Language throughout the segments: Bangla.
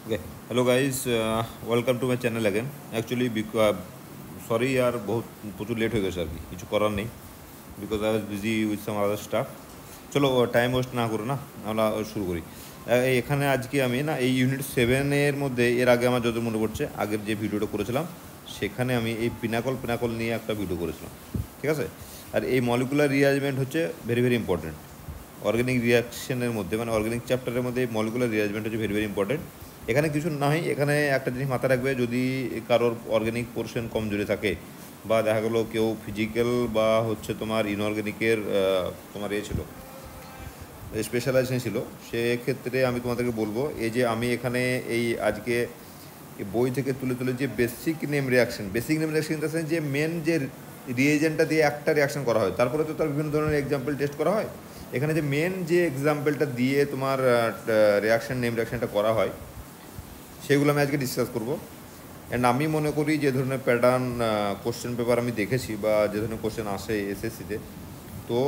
Okay hello guys, welcome to my channel again. Actually sorry यार, बहुत प्रचुर लेट हो गए আর কি, কিছু করার নেই। Because I was busy with some other staff. চলো টাইম ওয়েস্ট না করো না, আমরা শুরু করি। এখানে আজকে আমি না এই ইউনিট 7-এর মধ্যে এর আগে আমার যত মনে পড়ছে আগের যে ভিডিওটা করেছিলাম সেখানে আমি এই পিনাকল নিয়ে একটা ভিডিও করেছিলাম, ঠিক আছে। আর এই মলিকুলার রিয়ারেঞ্জমেন্ট হচ্ছে ভেরি ভেরি ইম্পর্টেন্ট অর্গানিক রিয়াকশনের মধ্যে, মানে অর্গানিক চ্যাপ্টারের মধ্যে মলিকুলার রিয়ারেঞ্জমেন্ট হচ্ছে ভেরি ভেরি ইম্পর্টেন্ট। এখানে কিছু নাই, এখানে একটা জিনিস মাথায় রাখবে, যদি কারোর অর্গানিক পোর্শন কমজোরি থাকে বা দেখা গেলো কেউ ফিজিক্যাল বা হচ্ছে তোমার ইনঅর্গানিকের তোমার ছিল স্পেশালাইজেশন ছিল, সেক্ষেত্রে আমি তোমাদেরকে বলবো এই যে আমি এখানে এই আজকে বই থেকে তুলে তুলে যে বেসিক নেম রিয়াকশন যে মেন যে রিয়েজেন্টটা দিয়ে একটা রিয়াকশন করা হয়, তারপরে তো তার বিভিন্ন ধরনের এক্সাম্পল টেস্ট করা হয়। এখানে যে মেন যে এক্সাম্পলটা দিয়ে তোমার রিয়াকশন নেম রিয়াকশনটা করা হয় সেগুলো আমি আজকে ডিসকাস করবো। অ্যান্ড আমি মনে করি যে ধরনের প্যাটার্ন কোশ্চেন পেপার আমি দেখেছি বা যে ধরনের কোশ্চেন আসে এসএসসিতে, তো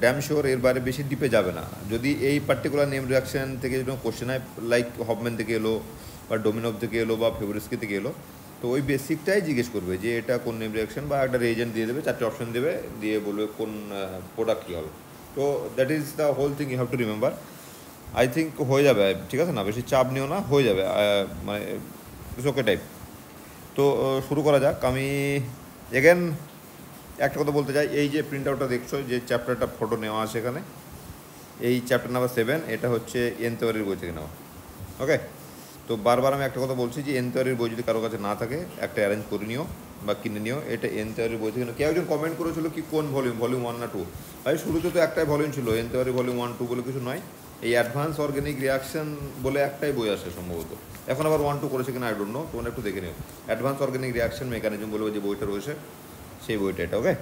ড্যাম শিওর এর বাইরে বেশি ডিপে যাবে না। যদি এই পার্টিকুলার নেম রিয়াকশন থেকে যদি কোশ্চেন হয়, লাইক হফম্যান থেকে এলো বা ডোমিনোভ থেকে এলো বা ফেব্রিস্কি থেকে এলো, তো ওই বেসিকটাই জিজ্ঞেস করবে যে এটা কোন নেম রিয়াকশন, বা একটা রিয়েজেন্ট দিয়ে দেবে, 4টে অপশন দেবে, দিয়ে বলবে কোন প্রোডাক্ট কী হবে। তো that is the whole thing you have to remember. I think হয়ে যাবে, ঠিক আছে না, বেশি চাপ নিও না, হয়ে যাবে, মানে ইটস ওকে টাইপ। তো শুরু করা যাক। আমি এগেন একটা কথা বলতে চাই, এই যে প্রিন্ট আউটটা দেখছো, যে চ্যাপ্টারটা ফটো নেওয়া আছে এখানে, এই চ্যাপ্টার নাম্বার 7, এটা হচ্ছে এন থিওরির বই থেকে নেওয়া। ওকে, তো বারবার আমি একটা কথা বলছি যে এন থিওরির বই যদি কারো কাছে না থাকে একটা অ্যারেঞ্জ করে নিও বা কিনে নিও। এটা এন থিওরির বই থেকে নিও। কেউ একজন কমেন্ট করেছিল কি কোন ভলিউম 1 না 2? ভাই শুরুতে তো একটাই ভলিউম ছিল, এন থিওরি ভলিউম 1 2 বলে কিছু নয়। এই অ্যাডভান্স অর্গানিক রিয়াকশন বলে একটাই বই আসে সম্ভবত, এখন আবার 1 2 করেছে কিনা আই ডোন্ট নো, তোমরা একটু দেখে নিও। অ্যাডভান্স অর্গানিক রিয়াকশন মেকানিজম বলে যে বইটা রয়েছে, সেই বইটা এটা। ওকে,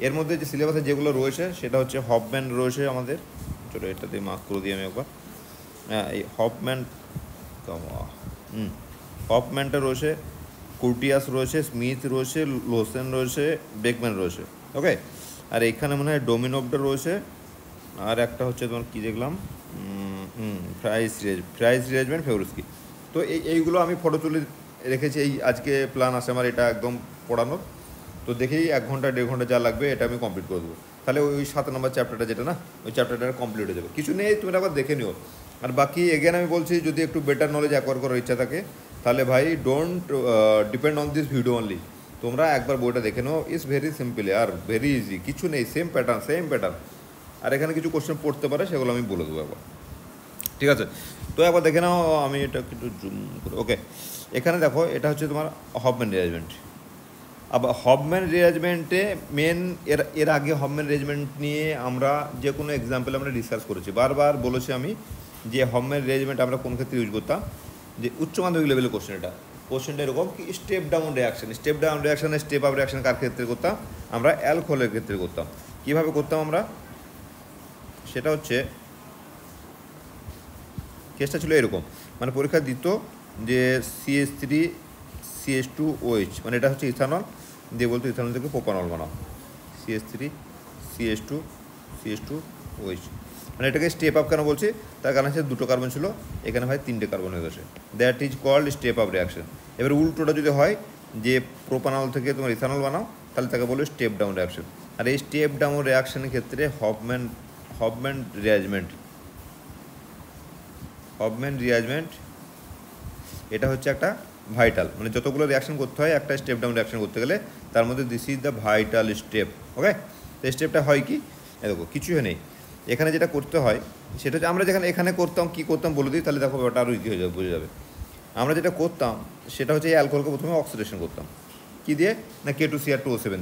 এর মধ্যে যে সিলেবাসে যেগুলো রয়েছে সেটা হচ্ছে হফম্যান রয়েছে আমাদের। চলো এটা দিয়ে মার্ক করে দিই আমি একবার। হ্যাঁ, এই হফম্যানটা রয়েছে, কুর্টিয়াস রয়েছে, স্মিথ রয়েছে, লোসেন রয়েছে, বেকম্যান রয়েছে। ওকে, আর এখানে মনে হয় ডোমিনোভটা রয়েছে, আর একটা হচ্ছে তোমার কী দেখলাম, প্রাইস রিয়ারেঞ্জমেন্ট ফেব্রিস্কি। তো এইগুলো আমি ফটো তুলে রেখেছি। এই আজকে প্ল্যান আছে আমার এটা একদম পড়ানোর। তো দেখেই 1 ঘন্টা 1.5 ঘন্টা যা লাগবে এটা আমি কমপ্লিট করে দেবো। তাহলে ওই 7 নম্বর চ্যাপ্টারটা যেটা না, ওই চ্যাপ্টারটা কমপ্লিট হয়ে যাবে। কিছু নেই, তুমি আবার দেখে নিও। আর বাকি এগেন আমি বলছি, যদি একটু বেটার নলেজ অ্যাকোয়ার করার ইচ্ছা থাকে তাহলে ভাই don't depend on this video only. তোমরা একবার বইটা দেখে নাও, ইটস ভেরি সিম্পল আর ভেরি ইজি, কিছু নেই, সেম প্যাটার্ন। আর এখানে কিছু কোশ্চেন পড়তে পারে, সেগুলো আমি বলে দেবো একবার, ঠিক আছে। তো একবার দেখে নাও, আমি এটা একটু জুম করে। ওকে, এখানে দেখো, এটা হচ্ছে তোমার হফম্যান রিয়ারেঞ্জমেন্ট। আবার হফম্যান রিয়ারেঞ্জমেন্টে মেন এর আগে হফম্যান রিয়ারেঞ্জমেন্ট নিয়ে আমরা যে কোনো এক্সাম্পল আমরা ডিসকাস করেছি, বারবার বলেছি আমি যে হফম্যান রিয়ারেঞ্জমেন্ট আমরা কোন ক্ষেত্রে ইউজ করতাম। যে উচ্চ মাধ্যমিক লেভেলের কোশ্চেনটা এরকম কি, স্টেপ ডাউন রিয়াকশানে স্টেপ আপ রিয়াকশান কার ক্ষেত্রে করতাম আমরা? অ্যালকোহলের ক্ষেত্রে করতাম। কীভাবে করতাম আমরা? সেটা হচ্ছে, কেসটা ছিল এরকম, মানে পরীক্ষা দিত যে CH3CH2OH, মানে এটা হচ্ছে ইথানল, দিয়ে বলতো ইথানল থেকে প্রোপানল বানাও, CH3CH2OH। মানে এটাকে স্টেপ আপ কেন বলছি, তার কারণ হচ্ছে 2টো কার্বন ছিল, এখানে ভাই 3টে কার্বন হয়ে গেছে, that is called step up reaction. এবার উল্টোটা যদি হয় যে প্রোপানল থেকে তোমার ইথানল বানাও, তাহলে তাকে বলবে স্টেপ ডাউন রিয়াকশন। আর এই স্টেপ ডাউন রিয়াকশনের ক্ষেত্রে হফম্যান রিয়ারেঞ্জমেন্ট এটা হচ্ছে একটা ভাইটাল, মানে যতগুলো রিয়াকশন করতে হয় একটা স্টেপ ডাউন রিয়াকশন করতে গেলে, তার মধ্যে this is the vital step. Okay, তো স্টেপটা হয় কি, দেখো কিছুই নেই, এখানে যেটা করতে হয় সেটা হচ্ছে, আমরা যেখানে এখানে করতাম কী করতাম বলে দিই, তাহলে দেখো ব্যাপারটা আরও ইজি হয়ে যাবে, বুঝে যাবে। আমরা যেটা করতাম সেটা হচ্ছে এই অ্যালকোহলকে প্রথমে অক্সিডেশন করতাম, কী দিয়ে না, K2Cr2O7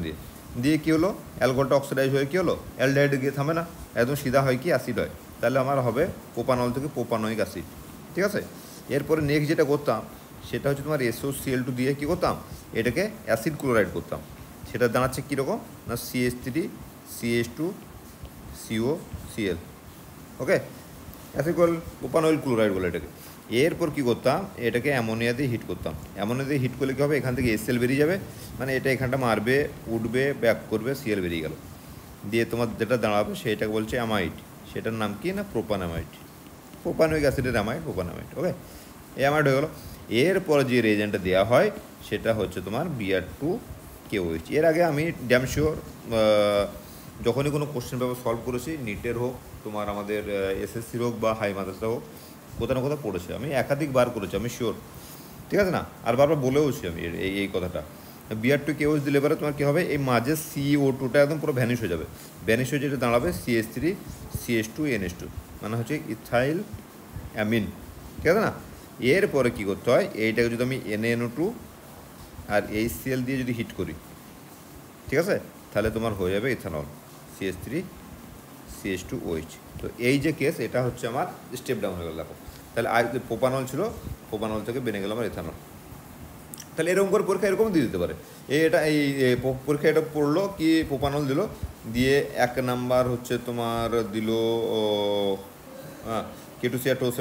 দিয়ে কী হলো, অ্যালকোহলটা অক্সিডাইজ হয়ে কী হলো, অ্যালডিহাইডে গিয়ে থামে না, একদম সিধা হয় কি, অ্যাসিড হয়। তাহলে আমার হবে প্রোপানল থেকে প্রোপানোয়িক অ্যাসিড, ঠিক আছে। এরপরে নেক্সট যেটা করতাম সেটা হচ্ছে তোমার SOCl2 দিয়ে কী করতাম, এটাকে অ্যাসিড ক্লোরাইড করতাম। সেটা দাঁড়াচ্ছে কীরকম না, CH3CH2COCl। ওকে, অ্যাসিড প্রোপানোইল ক্লোরাইড বলে এটাকে। এরপর কী করতাম, এটাকে অ্যামোনিয়া দিয়ে হিট করতাম। অ্যামোনিয়া দিয়ে হিট করলে কী হবে, এখান থেকে HCl বেরিয়ে যাবে, মানে এটা এখানটা মারবে, উঠবে, ব্যাক করবে, Cl বেরিয়ে গেল, দিয়ে তোমার যেটা দাঁড়াবে সেটাকে বলছে অ্যামাইড। সেটার নাম কি না, প্রোপানামাইড, প্রোপানোয়িক অ্যাসিডের অ্যামাইড, প্রোপানামাইড। ওকে, এই অ্যামাইড হয়ে গেলো। এরপর যে রিয়েজেন্টটা দেওয়া হয় সেটা হচ্ছে তোমার Br2KOH। এর আগে আমি ড্যাম শিওর যখনই কোনো কোশ্চেন পেপার সলভ করেছি, নিটের হোক, তোমার আমাদের এসএসসির হোক বা হাই মাদ্রাসা হোক, কোথাও না কোথাও পড়েছে, আমি একাধিকবার করেছি, আমি শিওর, ঠিক আছে না? আর বারবার বলেওছি আমি এই কথাটা। Br2KOH দিলে এবারে তোমার কী হবে, এই মাঝে CO2টা একদম পুরো ভ্যানিশ হয়ে যাবে। ভ্যানিশ হয়ে যেটা দাঁড়াবে CH3CH2NH2, মানে হচ্ছে ইথাইল অ্যামিন, ঠিক আছে না? এরপরে কী করতে হয়, এইটাকে যদি আমি NaNO2 আর HCl দিয়ে যদি হিট করি, ঠিক আছে, তাহলে তোমার হয়ে যাবে ইথানল CH3CH2OH। তো এই যে কেস, এটা হচ্ছে আমার স্টেপ ডাউন হয়ে গেল। দেখো তাহলে প্রোপানল ছিল, প্রোপানল থেকে বেনে গেল আমার ইথানল। তাহলে এরকম করে পরীক্ষা এরকম দিয়ে দিতে পারে। এই পরীক্ষা এটা পড়লো কি, প্রোপানল দিল, দিয়ে 1 নাম্বার হচ্ছে তোমার দিল K2CR2O7,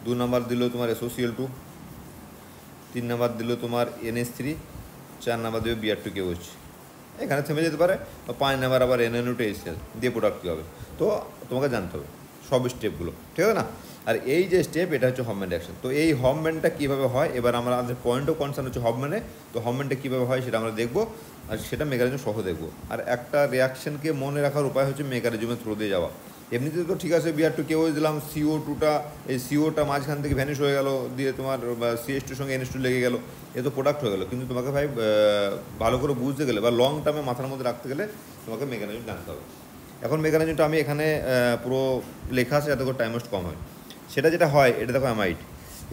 2 নাম্বার দিল তোমার SOCl2, 3 নাম্বার দিল তোমার NH3, 4 নাম্বার দেবে Br2KOH। এখানে থেমে যেতে পারে। 5 নাম্বার আবার NaNO2HCl দিয়ে প্রোডাক্ট কী হবে, তো তোমাকে জানতে হবে সব স্টেপগুলো, ঠিক আছে না? আর এই যে স্টেপ, এটা হচ্ছে হফম্যান রিয়াকশন। তো এই হফম্যানটা কীভাবে হয়, এবার আমাদের পয়েন্ট অফ কনসার্ন হচ্ছে হফম্যানে। তো হফম্যানটা কীভাবে হয় সেটা আমরা দেখবো, আর সেটা মেকানিজম সহ দেখবো। আর একটা রিয়াকশনকে মনে রাখার উপায় হচ্ছে মেকানিজমের থ্রু দিয়ে যাওয়া। এমনিতে তো ঠিক আছে, Br2KOH দিলাম, CO2টা, এই CO টা মাঝখান থেকে ভ্যানিশ হয়ে গেল, দিয়ে তোমার CH2 সঙ্গে NH2 লেগে গেল, এ তো প্রোডাক্ট হয়ে গেলো। কিন্তু তোমাকে ভাই ভালো করে বুঝতে গেলে বা লং টার্মে মাথার মধ্যে রাখতে গেলে তোমাকে মেকানিজম জানতে হবে। এখন মেকানিজমটা আমি এখানে পুরো লেখা আছে যাতে করে টাইম ওয়েস্ট কম হয়। সেটা যেটা হয়, এটা দেখো অ্যামাইড।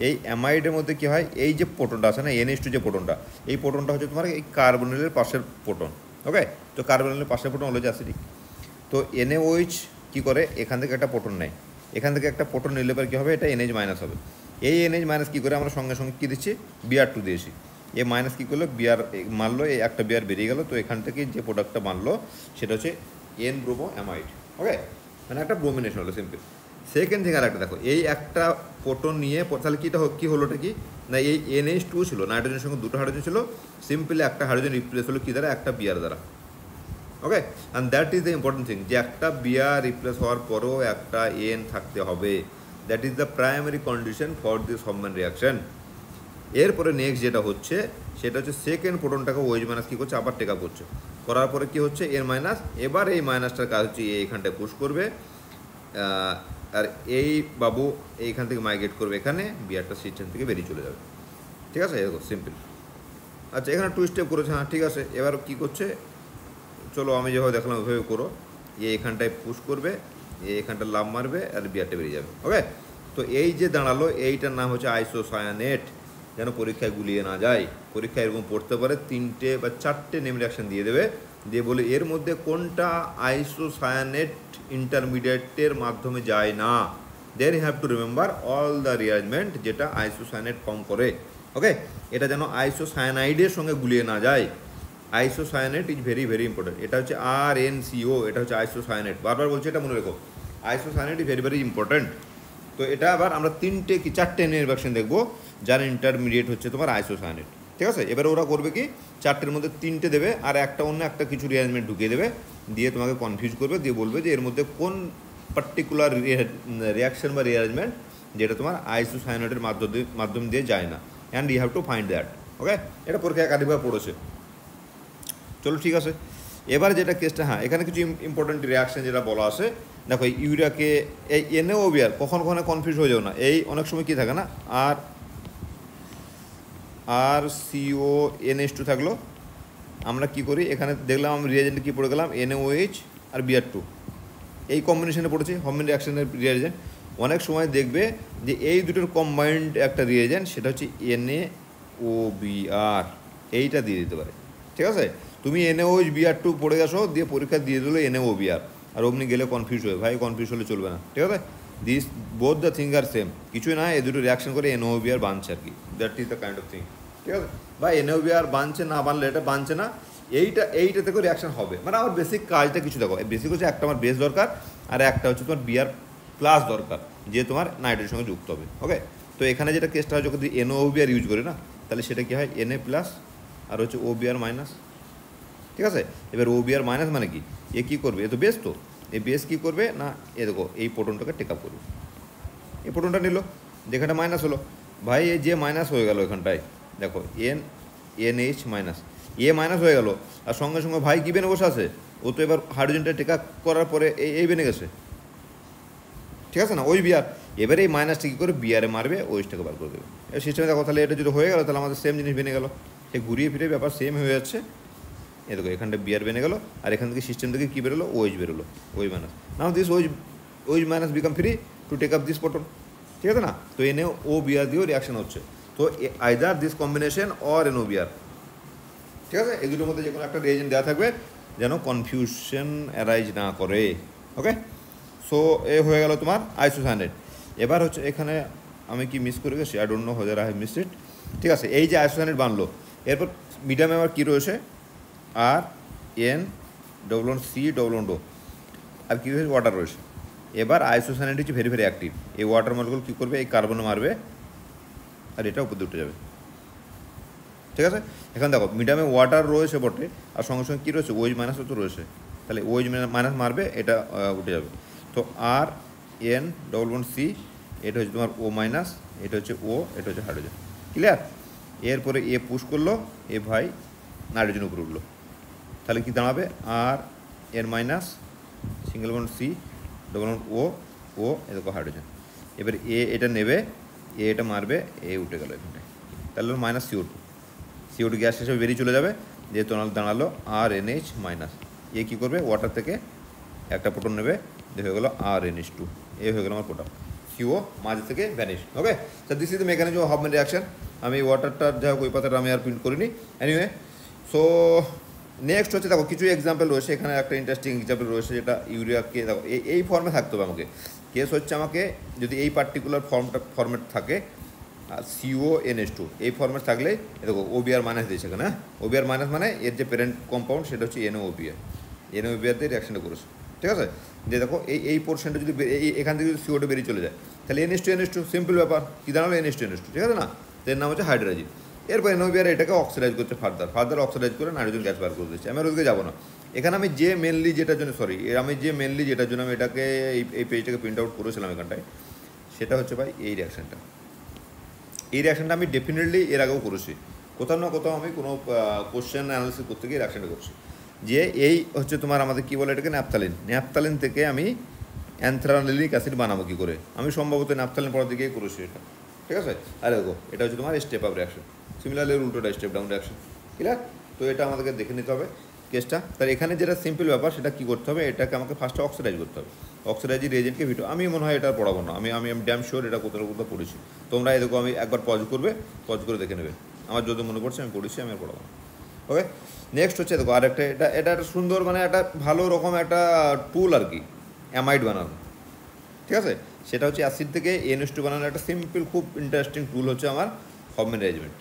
এই অ্যামাইডের মধ্যে কী হয়, এই যে প্রোটনটা আছে না, NH2 যে প্রোটনটা, এই প্রোটনটা হচ্ছে তোমার এই কার্বনিলের পাশের প্রোটন। ওকে, তো কার্বনিলের পাশের প্রোটন হলো যে অ্যাসিডিক। তো NaOH কী করে, এখান থেকে একটা প্রোটন নেয়, এখান থেকে একটা প্রোটন নিলে পরে কী হবে, এটা NH- হবে। এই NH- কী করে, আমরা সঙ্গে সঙ্গে কী দিচ্ছি, Br2 দিয়েছি। এ মাইনাস কী করলো, বিআর মানলো, এই একটা বিআর বেরিয়ে গেলো। তো এখান থেকে যে প্রোডাক্টটা মানলো সেটা হচ্ছে N-ব্রোমো অ্যামাইড। ওকে, মানে একটা ব্রোমিনেশন হলো, সিম্পল। সেকেন্ড থিং আর একটা দেখো, এই একটা প্রোটন নিয়ে তাহলে কী হলোটা কি না, এই NH2 ছিল, নাইট্রোজেনের সঙ্গে 2টো হাইড্রোজেন ছিল, সিম্পলি একটা হাইড্রোজেন রিপ্লেস হলো কী দ্বারা, একটা বিআর দ্বারা। Okay, and that is the important thing, যে একটা বিআর রিপ্লেস হওয়ার পরও একটা N থাকতে হবে। That is the primary condition for this Hofmann reaction. এরপরে নেক্সট যেটা হচ্ছে সেটা হচ্ছে সেকেন্ড প্রোটনটাকে OH- কী করছে, আবার টেক আপ করছে, করার পরে কী হচ্ছে, N-। এবার এই মাইনাসটার কাজ হচ্ছে এইখানটায় পুশ করবে, আর এই বাবু এইখান থেকে মাইগ্রেট করবে এখানে, বিআরটা সিস্টেম থেকে বেরিয়ে চলে যাবে। ঠিক আছে, এরকম সিম্পল। আচ্ছা, এখানে 2 স্টেপ করেছে, হ্যাঁ ঠিক আছে। এবার কী করছে, চলো আমি যেভাবে দেখলাম ওইভাবে করো। এইখানটায় পুশ করবে, এইখানটা লাভ মারবে, আর বিআরটা বেরিয়ে যাবে। ওকে, তো এই যে দাঁড়ালো, এইটার নাম হচ্ছে আইসোসায়ানেট। যেন পরীক্ষায় গুলিয়ে না যায়, পরীক্ষায় এরকম পড়তে পারে, 3টে বা 4টে নেম রিয়াকশন দিয়ে দেবে, দিয়ে বলে এর মধ্যে কোনটা আইসোসায়ানেট ইন্টারমিডিয়েটের মাধ্যমে যায় না। Then you have to remember all the rearrangement যেটা আইসোসায়ানেট ফর্ম করে। ওকে, এটা যেন আইসোসায়ানাইডের সঙ্গে গুলিয়ে না যায়। Isocyanate is very very important. এটা হচ্ছে RNCO, এটা হচ্ছে আইসোসায়ানেট। বারবার বলছি, এটা মনে রেখো, isocyanate is very very important. তো এটা আবার আমরা 3টে কি 4টে রিয়াকশন দেখবো যার ইন্টারমিডিয়েট হচ্ছে তোমার আইসোসায়ানেট। ঠিক আছে, এবারে ওরা করবে কি, 4টের মধ্যে 3টে দেবে, আর একটা অন্য একটা কিছু রিয়ারেঞ্জমেন্ট ঢুকিয়ে দেবে, দিয়ে তোমাকে কনফিউজ করবে, দিয়ে বলবে যে এর মধ্যে কোন পার্টিকুলার রিয়াকশন বা রিয়ারেঞ্জমেন্ট যেটা তোমার আইসোসায়ানেটের মাধ্যম দিয়ে যায় না, and you have to find that. Okay, এটা পরীক্ষা একাধিকবার পড়েছে। চলো ঠিক আছে, এবার যেটা কেসটা, হ্যাঁ এখানে কিছু ইম্পর্টেন্ট রিয়াকশন যেটা বলা আছে। দেখো, এই ইউরিয়াকে এই NaOBr, কখনো কনফিউজ হয়ে যাও না। এই অনেক সময় কী থাকে না, আর CONH2 থাকলো, আমরা কি করি, এখানে দেখলাম আমি রিয়াজেন্টে কী পড়ে গেলাম, NaOH আর Br2, এই কম্বিনেশনে পড়েছি হফম্যান রিয়াকশনের রিয়াজেন্ট। অনেক সময় দেখবে যে এই দুটোর কম্বাইন্ড একটা রিয়াজেন্ট, সেটা হচ্ছে NaOBr, এইটা দিয়ে দিতে পারে। ঠিক আছে, তুমি NaOH Br2 পড়ে গেছো, দিয়ে পরীক্ষা দিয়ে দিলো NaOBr, আর অমনি গেলে কনফিউজ হয়ে, ভাই কনফিউজ হলে চলবে না। ঠিক আছে, this both the thing are same, কিছুই না, এই দুটো রিয়াকশন করে NaOBr বানছে আর কি, that is the kind of thing. ঠিক আছে, বা NaOBr বানছে না, বানলে এটা বানছে না, এইটা থেকে রিয়াকশন হবে। মানে আমার বেসিক কাজটা কিছু দেখো, বেসিক হচ্ছে একটা আমার বেস দরকার, আর একটা হচ্ছে তোমার Br+ দরকার, যে তোমার নাইট্রোজেনের সঙ্গে যুক্ত হবে। ওকে, তো এখানে যেটা কেসটা হয়, যদি NaOBr ইউজ করে না, তাহলে সেটা কী হয়, Na+ আর হচ্ছে OBr-। ঠিক আছে, এবার OBr- মানে কি, এ কী করবে, এ তো বেস, তো এই বেস কী করবে না, এ দেখো এই প্রোটনটাকে টেক আপ করবে, এই প্রোটনটা নিল, যেখানটা মাইনাস হলো, ভাই এই যে মাইনাস হয়ে গেল এখানটায়, দেখো NH মাইনাস, মাইনাস হয়ে গেল, আর সঙ্গে সঙ্গে ভাই কী বেনে বসে আছে, ও তো এবার হাইড্রোজেনটা টেক আপ করার পরে এই বেনে গেছে, ঠিক আছে না, ওই বিয়ার, এবারে এই মাইনাসটা কী করে বিয়ারে মারবে, ওইটাকে বার করে দেবে। এই সিস্টেমে দেখো, তাহলে এটা যদি হয়ে গেল তাহলে আমাদের সেম জিনিস বেনে গেল, সে ঘুরিয়ে ফিরে ব্যাপার সেম হয়ে যাচ্ছে। এ দেখো এখানটা বিয়ার বেনে গেল, আর এখান থেকে সিস্টেম থেকে কী বেরোলো, ওইচ বেরোলো, ওই minus. Now this OH minus become free to take up this proton, ঠিক আছে না। তো এনে ও বিয়ার দিয়েও রিয়াকশন হচ্ছে, তো either this combination or N O B R, ঠিক আছে। এই দুটোর মধ্যে যে কোনো একটা রিয়েজেন্ট দেওয়া থাকবে যেন কনফিউশন অ্যারাইজ না করে। ওকে, সো এ হয়ে গেল তোমার আইসোসায়ানাইড। এবার হচ্ছে এখানে আমি কি মিস করে গেছি, I don't know whether I have missed it. ঠিক আছে, এই যে আইসোসায়ানাইড বানলো, এরপর মিডিয়ামে আবার কী রয়েছে, R N double bond C double bond O, আর কী রয়েছে, ওয়াটার রয়েছে। এবার আইসোসায়ানাইড হচ্ছে ভেরি ভেরি অ্যাক্টিভ, এই ওয়াটার মলিকুল কী করবে, এই কার্বনে মারবে, আর এটা উপর দিয়ে উঠে যাবে। ঠিক আছে, এখন দেখো মিডিয়ামে ওয়াটার রয়েছে বটে, আর সঙ্গে সঙ্গে কী রয়েছে, ওইচ মাইনাসও তো রয়েছে, তাহলে ওইচ মাইনাস মারবে, এটা উঠে যাবে। তো আর এন ডবল বন্ড সি, এটা হচ্ছে তোমার ও মাইনাস, এটা হচ্ছে ও, এটা হচ্ছে হাইড্রোজেন। ক্লিয়ার? এরপরে এ পুশ করলো, এ ভাই নাইট্রোজেন উপরে উঠলো, তাহলে কী দাঁড়াবে, R N minus single bond C double bond O এ দেখো হাইড্রোজেন। এবার এটা নেবে, এটা মারবে, উঠে গেল এখানটায়, তাহলে মাইনাস CO2 গ্যাস হিসেবে বেরিয়ে চলে যাবে, যেহেতু দাঁড়ালো আর NH মাইনাস। কী করবে, ওয়াটার থেকে একটা প্রোটন নেবে, হয়ে গেলো আর NH2, হয়ে গেলো আমার প্রোটন, CO মাঝে থেকে ভ্যানিশ। ওকে, তো this is the mechanism of Huffman reaction. আমি ওয়াটারটার যাই হোক ওই পাতাটা আমি আর প্রিন্ট করিনি। এনিওয়ে, সো নেক্সট হচ্ছে দেখো কিছু এক্সাম্পল রয়েছে, এখানে একটা ইন্টারেস্টিং এক্সাম্পল রয়েছে, যেটা ইউরিয়াকে দেখো এই ফর্মে থাকতে হবে আমাকে। কেস হচ্ছে আমাকে যদি এই পার্টিকুলার ফর্মেট থাকে, আর CONH2 এই ফর্মেট থাকলে দেখো OBr মাইনাস দিয়েছে এখানে, হ্যাঁ, OBr মাইনাস মানে এর যে প্যারেন্ট কম্পাউন্ড সেটা হচ্ছে NOBr দিয়ে রিয়াকশনটা করেছে। ঠিক আছে, যে দেখো এই পোর্শনটা যদি এখান থেকে যদি CO2 বেরিয়ে চলে যায়, তাহলে NH2 সিম্পল ব্যাপার, কী দাঁড়ালো, NH2, ঠিক আছে না, এর নাম হচ্ছে হাইড্রোজেন। এরপর NOBr এটাকে অক্সিডাইজ করছে, ফার্দার অক্সিডাইজ করে নাইট্রোজেন গ্যাস বার করে দিচ্ছে। আমি আর ওদিকে যাবো না, এখানে আমি যে মেনলি যেটার জন্য আমি এটাকে এই পেজটাকে প্রিন্ট আউট করেছিলাম এখানটায়, সেটা হচ্ছে ভাই এই রিয়াকশানটা। এই রিয়াকশানটা আমি ডেফিনেটলি এর আগেও করেছি, কোথাও না কোথাও আমি কোনো কোশ্চেন অ্যানালিসিস করতে গিয়ে রিয়াকশানটা করছি, যে এই হচ্ছে তোমার আমাদের কী বলে এটাকে, ন্যাপথালিন থেকে আমি অ্যান্থ্রানিলিক অ্যাসিড বানাবো কী করে, আমি সম্ভবত ন্যাপথালিন পড়ার দিকেই করেছি এটা। ঠিক আছে, আর দেখো এটা হচ্ছে তোমার স্টেপ আপ রিয়াকশন, সিমিলারলি উল্টোটা স্টেপ ডাউন রিয়াকশন। ক্লিয়ার? তো এটা আমাদেরকে দেখে নিতে হবে কেসটা। তার এখানে যেটা সিম্পল ব্যাপার সেটা কী করতে হবে, এটাকে আমাকে ফার্স্টে অক্সিডাইজ করতে হবে, অক্সিডাইজি রিয়েজেন্টকে আমি মনে হয় এটা পড়াবো না, আমি ড্যাম শিওর এটা কোথাও কোথাও পড়েছি। তোমরা এই দেখো আমি একবার পজ করে দেখে নেবে, আমার যদি মনে পড়ছে আমি পড়েছি, আমি আর পড়াবো না। ওকে, নেক্সট হচ্ছে দেখো আরেকটা, এটা একটা সুন্দর মানে একটা ভালো রকম একটা টুল আর কি, অ্যামাইড বানানো। ঠিক আছে, সেটা হচ্ছে অ্যাসিড থেকে NH2 বানানোর একটা সিম্পল খুব ইন্টারেস্টিং টুল হচ্ছে আমার হফম্যান রিয়ারেঞ্জমেন্ট।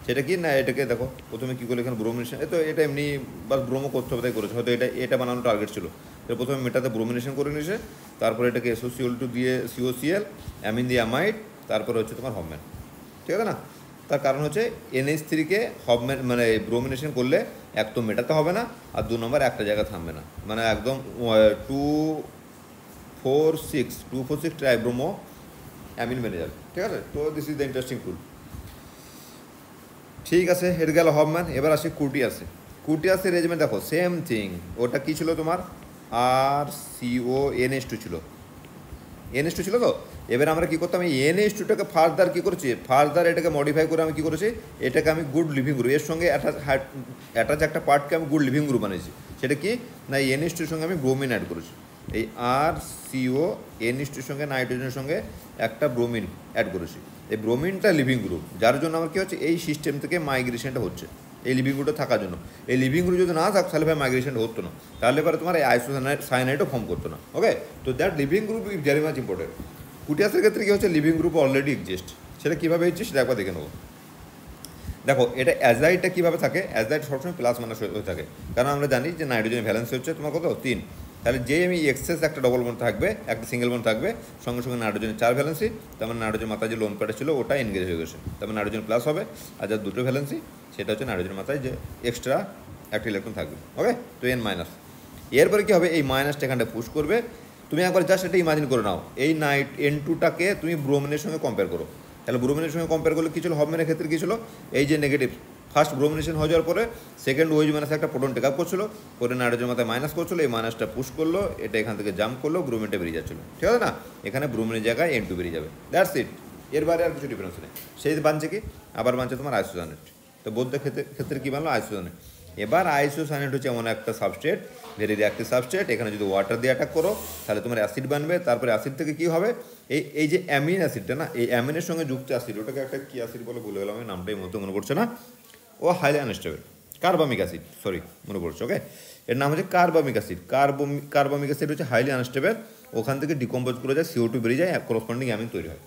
সেটা কি না, এটাকে দেখো প্রথমে কী করলে এখানে ব্রোমিনেশন, তো এটা এমনি বাস ব্রোমো করতে হবে তাই করেছে, হয়তো এটা বানানোর টার্গেট ছিল। তো প্রথমে মেটাতে ব্রোমিনেশন করে নিয়েছে, তারপরে এটাকে SOCl2 দিয়ে COCl, অ্যামিন দিয়ে অ্যামাইড, তারপরে হচ্ছে তোমার হফম্যান। ঠিক আছে না, তার কারণ হচ্ছে NH3-কে হফম্যান মানে ব্রোমিনেশন করলে এক তো মেটাতে হবে না, আর 2 নম্বর একটা জায়গা থামবে না, মানে একদম 2,4,6 ট্রাইব্রোমো অ্যামিন বেড়ে যাবে। ঠিক আছে, তো দিস ইজ দ্য ইন্টারেস্টিং টুল। ঠিক আছে, এটা গেল হফম্যান। এবার আসি কুটিয়াসের রেজিমেন্ট, দেখো সেম থিং, ওটা কী ছিল তোমার, আর CONH2 ছিল, NH2 ছিল। তো এবার আমরা কী করতাম, এই NH2টাকে ফার্দার কী করেছি, এটাকে মডিফাই করে আমি কী করেছি, এটাকে আমি গুড লিভিং গ্রুপ, এর সঙ্গে অ্যাটাচ একটা পার্টকে আমি গুড লিভিং গ্রুপ বানিয়েছি। সেটা কি না, এই NH2-র সঙ্গে আমি ব্রোমিন অ্যাড করেছি, এই RCONH2-র সঙ্গে নাইট্রোজেনের সঙ্গে একটা ব্রোমিন অ্যাড করেছি। এই ব্রোমিনটা লিভিং গ্রুপ, যার জন্য আমার কী হচ্ছে, এই সিস্টেম থেকে মাইগ্রেশনটা হচ্ছে, এই লিভিং গ্রুপটা থাকার জন্য। এই লিভিং গ্রুপ যদি না থাকতো তাহলে ভাই মাইগ্রেশনটা হতো না, তাহলে পরে তোমার এই আইসোসায়ানাইডও ফর্ম করতো না। ওকে, তো that leaving group is very much important. কুটিয়াসের ক্ষেত্রে কী হচ্ছে, লিভিং গ্রুপ অলরেডি এক্সিস্ট, সেটা কীভাবে হচ্ছে সেটা একবার দেখে নেবো। দেখো এটা অ্যাজাইডটা কীভাবে থাকে, অ্যাজাইড সবসময় প্লাস মাইনাস হয়ে থাকে, কারণ আমরা জানি যে নাইট্রোজেন ভ্যালেন্স হচ্ছে তোমার কত, 3। তাহলে যে আমি এক্সেস একটা ডবল বন্ড থাকবে, একটা সিঙ্গেল বন্ড থাকবে, সঙ্গে সঙ্গে নাইট্রোজেনের 4 ভ্যালেন্সি, তার মানে নাইট্রোজেন মাথায় যে লোন প্যাডে ছিল ওটা এনগেজ হয়ে গেছে, তার মানে নাইট্রোজেন প্লাস হবে। আর যার 2টো ভ্যালেন্সি সেটা হচ্ছে নাইট্রোজেন মাথায় যে এক্সট্রা একটা ইলেকট্রন থাকবে। ওকে, তো N মাইনাস। এরপরে কী হবে, এই মাইনাসটা এখানটা পুশ করবে, তুমি একবার জাস্ট এটা ইমাজিন করে নাও, এই নাইট N2টাকে তুমি ব্রোমিনের সঙ্গে কম্পেয়ার করো, তাহলে ব্রোমিনের সঙ্গে কম্পেয়ার করলে কী ছিল, হবম্যানের ক্ষেত্রে কী ছিল, এই যে নেগেটিভ ফার্স্ট ব্রোমিনেশন হয়ে যাওয়ার পরে সেকেন্ড ওইচ মাইনাস একটা প্রোটন টেক আপ করছিল, করে নাইট্রোজেন মাথায় মাইনাস করছিল, এই মাইনাসটা পুশ করলো, এটা এখান থেকে জাম্প করলো, ব্রোমিনটা বেরিয়ে যাচ্ছিলো, ঠিক আছে না, এখানে ব্রোমিনের জায়গায় N2 বেরিয়ে যাবে, দ্যাটস ইট, এর বাইরে আর কিছু ডিফারেন্স নেই। সেই বানছে কি, আবার বানছে তোমার আইসোসায়ানেট, তো বলতে ক্ষেত্রে কী বানলো, আইসোসায়ানেট। এবার আইসোসায়ানেট হচ্ছে এমন একটা সাবস্ট্রেট, ভেরি রিঅ্যাক্টিভ সাবস্ট্রেট, এখানে যদি ওয়াটার দিয়ে অ্যাটাক করো তাহলে তোমার অ্যাসিড বানবে, তারপরে অ্যাসিড থেকে কী হবে, এই যে অ্যামিন অ্যাসিডটা না, এই অ্যামিনের সঙ্গে যুক্ত অ্যাসিড, ওটাকে একটা কী অ্যাসিড বলে ভুলে গেলাম, আমি নামটাই মনে পড়ছে না, ও হাইলি আনস্টেবল, কার্বামিক অ্যাসিড, সরি মনে পড়ছে, ওকে, এর নাম হচ্ছে কার্বামিক অ্যাসিড। কার্বামিক অ্যাসিড হচ্ছে হাইলি আনস্টেবল, ওখান থেকে ডিকম্পোজ করে যায়, CO2 বেরিয়ে যায়, করসপন্ডিং অ্যামিন তৈরি হয়।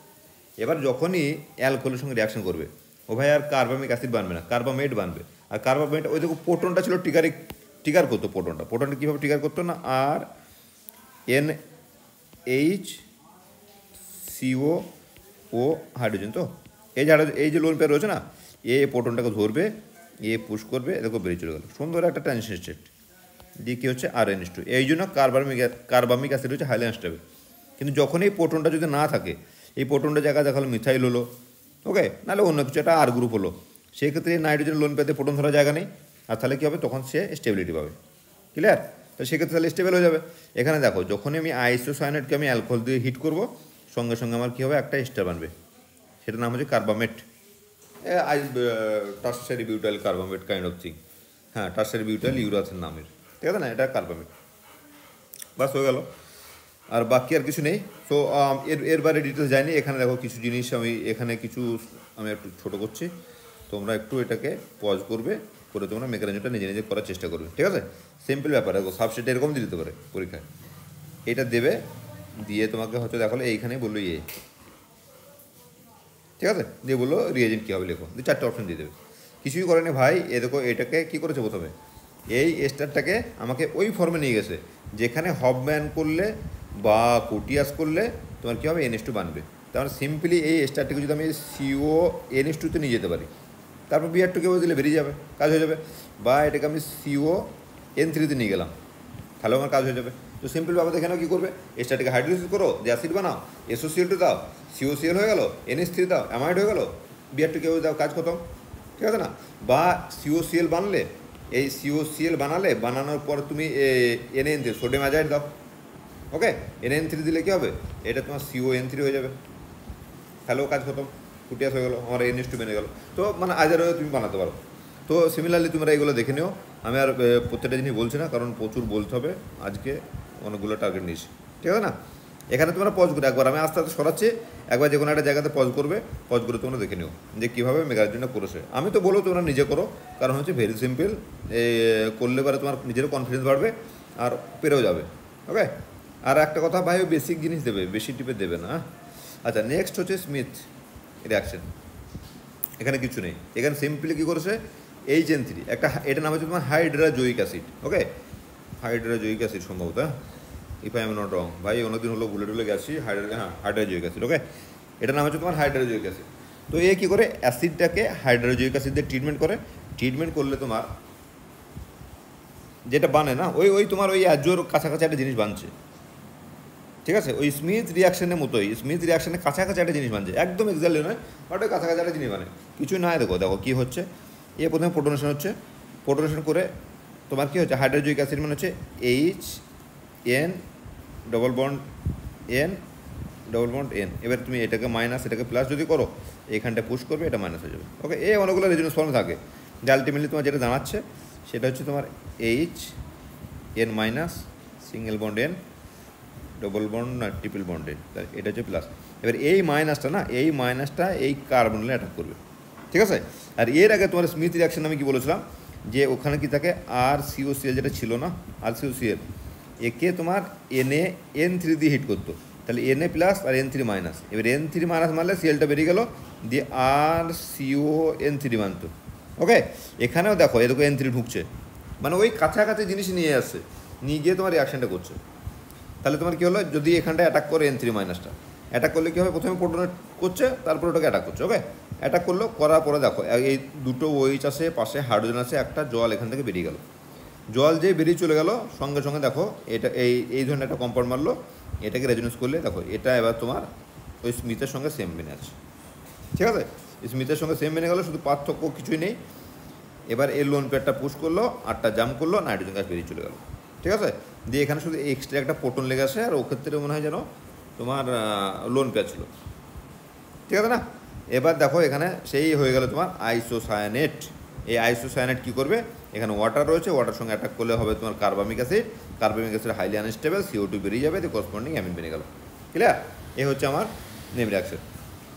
এবার যখনই অ্যালকোহলের সঙ্গে রিয়াকশন করবে, ও ভাই আর কার্বামিক অ্যাসিড বানবে না, কার্বামেট বানবে, আর কার্বামেট ওই দেখো প্রোটনটা ছিল ট্রিগার করতো, প্রোটনটা কীভাবে ট্রিগার করতো না, আর NH CO হাইড্রোজেন, তো এই যে লোন পেয়ার রয়েছে না, প্রোটনটাকে ধরবে, পুশ করবে, দেখো বেরিয়ে চলে গেল, সুন্দর একটা ট্রানজিশন স্টেট দিয়ে কী হচ্ছে RNH2, এই জন্য কার্বামিক অ্যাসিড হচ্ছে হাইলি আনস্টেবল। কিন্তু যখন এই প্রোটনটা যদি না থাকে, এই প্রোটনটা জায়গায় দেখালো মিথাইল হলো, ওকে, নাহলে অন্য কিছু একটা R গ্রুপ হলো, সেক্ষেত্রে নাইট্রোজেন লোন পেতে প্রোটন ধরার জায়গা নেই, আর তাহলে কী হবে, তখন সে স্টেবিলিটি পাবে, ক্লিয়ার, তো সেক্ষেত্রে তাহলে স্টেবল হয়ে যাবে। এখানে দেখো যখনই আমি আইসোসায়ানেটকে আমি অ্যালকোহল দিয়ে হিট করবো, সঙ্গে সঙ্গে আমার কী হবে, একটা এস্টার বানবে, সেটার নাম হচ্ছে carbamate, tertiary butyl carbamate kind of thing, হ্যাঁ টার্সারি বিউটাইল ইউরাথের নামের, ঠিক আছে না, এটা কার্বামেট, বাস হয়ে গেল, আর বাকি আর কিছু নেই। তো এর বাইরে ডিটেলস যায়নি, এখানে দেখো কিছু জিনিস এখানে আমি একটু ছোটো করছি, তোমরা একটু এটাকে পজ করবে, করে তোমরা মেকানিজমটা নিজে নিজে করার চেষ্টা করবে, ঠিক আছে, সিম্পল ব্যাপার, দেখো সাবস্টেট এরকম দিয়ে দিতে পারে পরীক্ষায়, এটা দেবে, দিয়ে তোমাকে হয়তো দেখালো এইখানে বললো ঠিক আছে, দিয়ে বললো রিয়েজেন্ট কী হবে লেখো, দিয়ে 4টে অপশন দিয়ে দেবে, কিছুই করেনি ভাই, দেখো এটাকে কী করেছে প্রথমে, এই স্টারটাকে আমাকে ওই ফর্মে নিয়ে গেছে যেখানে হবম্যান করলে বা কোটিয়াস করলে তোমার কী হবে, NH2 বানবে, তার মানে সিম্পলি এই স্টারটিকে যদি আমি CONH2 নিয়ে যেতে পারি, তারপর Br2 দিলে বেরিয়ে যাবে, কাজ হয়ে যাবে, বা এটাকে আমি CON3 নিয়ে গেলাম, তাহলেও আমার কাজ হয়ে যাবে। তো সিম্পল ব্যাপার এখানেও কী করবে, স্টারটিকে হাইড্রোলাইসিস করো, যে অ্যাসিড বানাও, SOCl2 দাও, COCl হয়ে গেল, NH3 দাও, অ্যামাইড হয়ে গেল, Br2 দাও, কাজ খতম, ঠিক আছে না, বা COCl বানালে, এই COCl বানানোর পর তুমি NaN3 সোডিয়াম অ্যাজাইড দাও, ওকে, NaN3 দিলে কী হবে, এটা তোমার CON3 হয়ে যাবে, তাহলেও কাজ খতম, কুটিয়াস হয়ে গেলো, আমার NH2 বেনে গেলো, তো মানে আজার হয়ে তুমি বানাতে পারো। তো সিমিলারলি তোমরা এগুলো দেখে নিও, আমি আর প্রত্যেকটা জিনিস বলছি না, কারণ প্রচুর বলতে হবে, আজকে অনেকগুলো টার্গেট নিয়েছি, ঠিক আছে না, এখানে তোমরা পজ করে একবার আমি আস্তে আস্তে সরাচ্ছি, একবার যে কোনো একটা জায়গাতে পজ করে তোমরা দেখে নিও যে কীভাবে মেগাজিনটা করেছে। আমি তো বলো তোমরা নিজে করো, কারণ হচ্ছে ভেরি সিম্পল, করলে পরে তোমার নিজেরও কনফিডেন্স বাড়বে আর পেরেও যাবে, ওকে। আর একটা কথা ভাই, বেসিক জিনিস দেবে, বেশি টিপে দেবে না। আচ্ছা, নেক্সট হচ্ছে স্মিথ রিয়াকশন, এখানে কিছু নেই, এখানে সিম্পলি কী করেছে, HN3 একটা, এটা নাম হচ্ছে তোমার হাইড্রাজোয়িক অ্যাসিড, ওকে, হাইড্রাজোয়িক অ্যাসিড সম্ভবত, if I am not wrong, ভাই অনেকদিন হলো ভুলে গেছি, হাইড্রাজোয়িক অ্যাসিড, ওকে, এটার নাম হচ্ছে তোমার হাইড্রাজোয়িক অ্যাসিড। তো কী করে, অ্যাসিডটাকে হাইড্রাজোয়িক অ্যাসিড দিয়ে ট্রিটমেন্ট করলে তোমার যেটা বানে না, ওই তোমার ওই অ্যাজোর কাছাকাছি একটা জিনিস বানছে, ঠিক আছে, ওই স্মিথ রিয়াকশনের মতোই, স্মিথ রিয়াকশনের কাছাকাছি একটা জিনিস বানছে, একদম এক্সাক্টলি নয়, বাট ওই কাছাকাছি একটা জিনিস বানে, কিছুই নয়। দেখো কী হচ্ছে, প্রথমে প্রোটনেশন হচ্ছে, প্রোটনেশন করে তোমার কী হচ্ছে, হাইড্রোজোয়িক অ্যাসিড মানে হচ্ছে HN ডবল বন্ড N, এবার তুমি এটাকে মাইনাস এটাকে প্লাস যদি করো, এখানটা পুশ করবে, এটা মাইনাস হয়ে যাবে, ওকে, অনেকগুলো রেজোনেন্স ফর্ম থাকে, যে আলটিমেটলি তোমার যেটা জানাচ্ছে সেটা হচ্ছে তোমার HN minus single bond N, double bond না ট্রিপল বন্ড N, এটা হচ্ছে প্লাস। এবার এই মাইনাসটা এই কার্বনে অ্যাটাক করবে, ঠিক আছে। আর এর আগে তোমার স্মিথ রিয়াকশন আমি কি বলেছিলাম, যে ওখানে কি থাকে RCOCl, যেটা ছিল না RCOCl, একে তোমার NaN3 দিয়ে হিট করতো, তাহলে Na প্লাস আর N3 মাইনাস, এবার N3 মাইনাস মারলে সিএলটা বেরিয়ে গেল, দিয়ে RCON3 মানতো, ওকে। এখানেও দেখো এরকম N3 ঢুকছে, মানে ওই কাছাকাছি জিনিস নিয়ে আসছে, নিয়ে গিয়ে তোমার রিয়াকশানটা করছে, তাহলে তোমার কী হলো, যদি এখানটা অ্যাটাক করে N3 মাইনাসটা, অ্যাটাক করলে কী হবে, প্রথমে প্রোটনে করছে, তারপরে ওটাকে অ্যাটাক করছে, ওকে, অ্যাটাক করলো, করার পরে দেখো এই দুটো OH আছে, পাশে হাইড্রোজেন আছে, একটা জল এখান থেকে বেরিয়ে গেল, জল যে বেরিয়ে চলে গেল, সঙ্গে সঙ্গে দেখো এটা এই ধরনের একটা কম্পাউন্ড মারলো, এটাকে রেজোনেন্স করলে দেখো এটা এবার তোমার ওই স্মিথের সঙ্গে সেম মেনে আছে, ঠিক আছে? স্মিথের সঙ্গে সেম মেনে গেলো, শুধু পার্থক্য কিছুই নেই। এবার এর লোন পেয়ারটা পুশ করলো, আটটা জাম্প করলো, নাইট্রোজেন গ্যাস বেরিয়ে চলে গেল, ঠিক আছে? দিয়ে এখানে শুধু এক্সট্রা একটা প্রোটন লেগে আসে, আর ও ক্ষেত্রে মনে হয় যেন তোমার লোন পেয়ার ছিল, ঠিক আছে না? এবার দেখো এখানে সেই হয়ে গেল তোমার আইসোসায়ানেট। এই আইসোসায়ানেট কী করবে, এখানে ওয়াটার রয়েছে, ওয়াটার সঙ্গে অ্যাটাক করলে হবে তোমার carbamic acid, carbamic acid highly unstable, CO2 বেরিয়ে যাবে, তো করসপন্ডিং অ্যামিন বেরিয়ে গেল। ক্লিয়ার? এ হচ্ছে আমার নেম রিয়াকশন।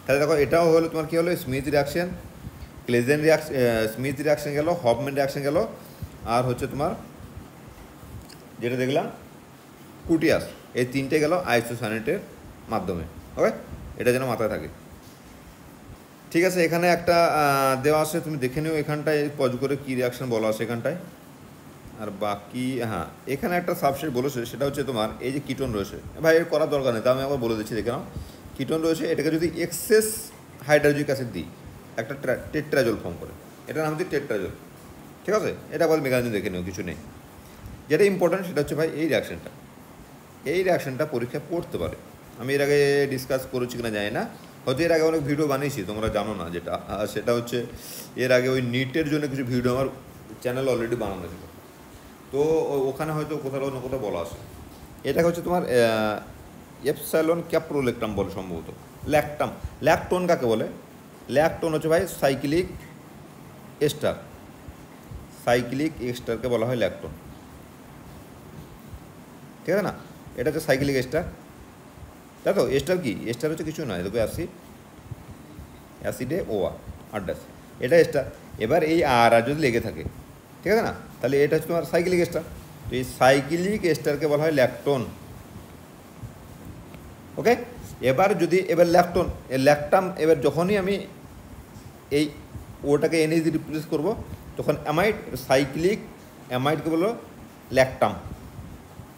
তাহলে দেখো এটাও হলো তোমার কী হলো, Schmidt reaction, Claisen reaction, Schmidt reaction গেল, হফম্যান রিয়াকশন গেল, আর হচ্ছে তোমার যেটা দেখলাম কুটিয়াস, এই তিনটে গেল আইসোসায়ানেটের মাধ্যমে। ওকে, এটা যেন মাথায় থাকে, ঠিক আছে? এখানে একটা দেওয়া আছে, তুমি দেখে নিও এখানটায় পজ করে কী রিয়াকশন বলা আছে এখানটায়। আর বাকি হ্যাঁ, এখানে একটা সাবস্টেট বলেছে, সেটা হচ্ছে তোমার এই যে কিটোন রয়েছে, ভাই এর করার দরকার নেই, তা আমি আবার বলে দিচ্ছি, দেখে নাও। কিটোন রয়েছে, এটাকে যদি এক্সেস হাইড্রোজিক অ্যাসিড দিই, একটা টেট্রাজল ফর্ম করে, এটার নাম হচ্ছে টেট্রাজল, ঠিক আছে? এটা বল মেকানিজম দেখে নিও, কিছু নেই। যেটা ইম্পর্ট্যান্ট সেটা হচ্ছে ভাই এই রিয়াকশনটা পরীক্ষায় পড়তে পারে। আমি এর আগে ডিসকাস করেছি কিনা জানি না, হয়তো এর আগে অনেক ভিডিও বানিয়েছি, তোমরা জানো না যেটা, সেটা হচ্ছে এর আগে ওই নিটের জন্য কিছু ভিডিও আমার চ্যানেল অলরেডি বানানো ছিল, তো ওখানে হয়তো কোথাও না কোথাও বলা আছে। এটাকে হচ্ছে তোমার এপসাইলন ক্যাপ্রোলেকটাম বলে সম্ভবত। ল্যাকটোন কাকে বলে? ল্যাকটোন হচ্ছে ভাই সাইক্লিক এস্টারকে বলা হয় ল্যাকটোন, ঠিক আছে না? এটা হচ্ছে সাইক্লিক এস্টার, তাই তো? এস্টার কি? এস্টার হচ্ছে কিছু নয়, দেখো অ্যাসিডে OR আড্ডাস, এটা এস্টার। এবার এই আর যদি লেগে থাকে, ঠিক আছে না, তাহলে এটা হচ্ছে তোমার সাইক্লিক এস্টার। তো এই সাইক্লিক এস্টারকে বলা হয় ল্যাকটোন। ওকে, এবার ল্যাকটাম, এবার যখনই আমি এই ওটাকে NH দিয়ে রিপ্লেস করবো, তখন সাইক্লিক অ্যামাইডকে বলো ল্যাকটাম,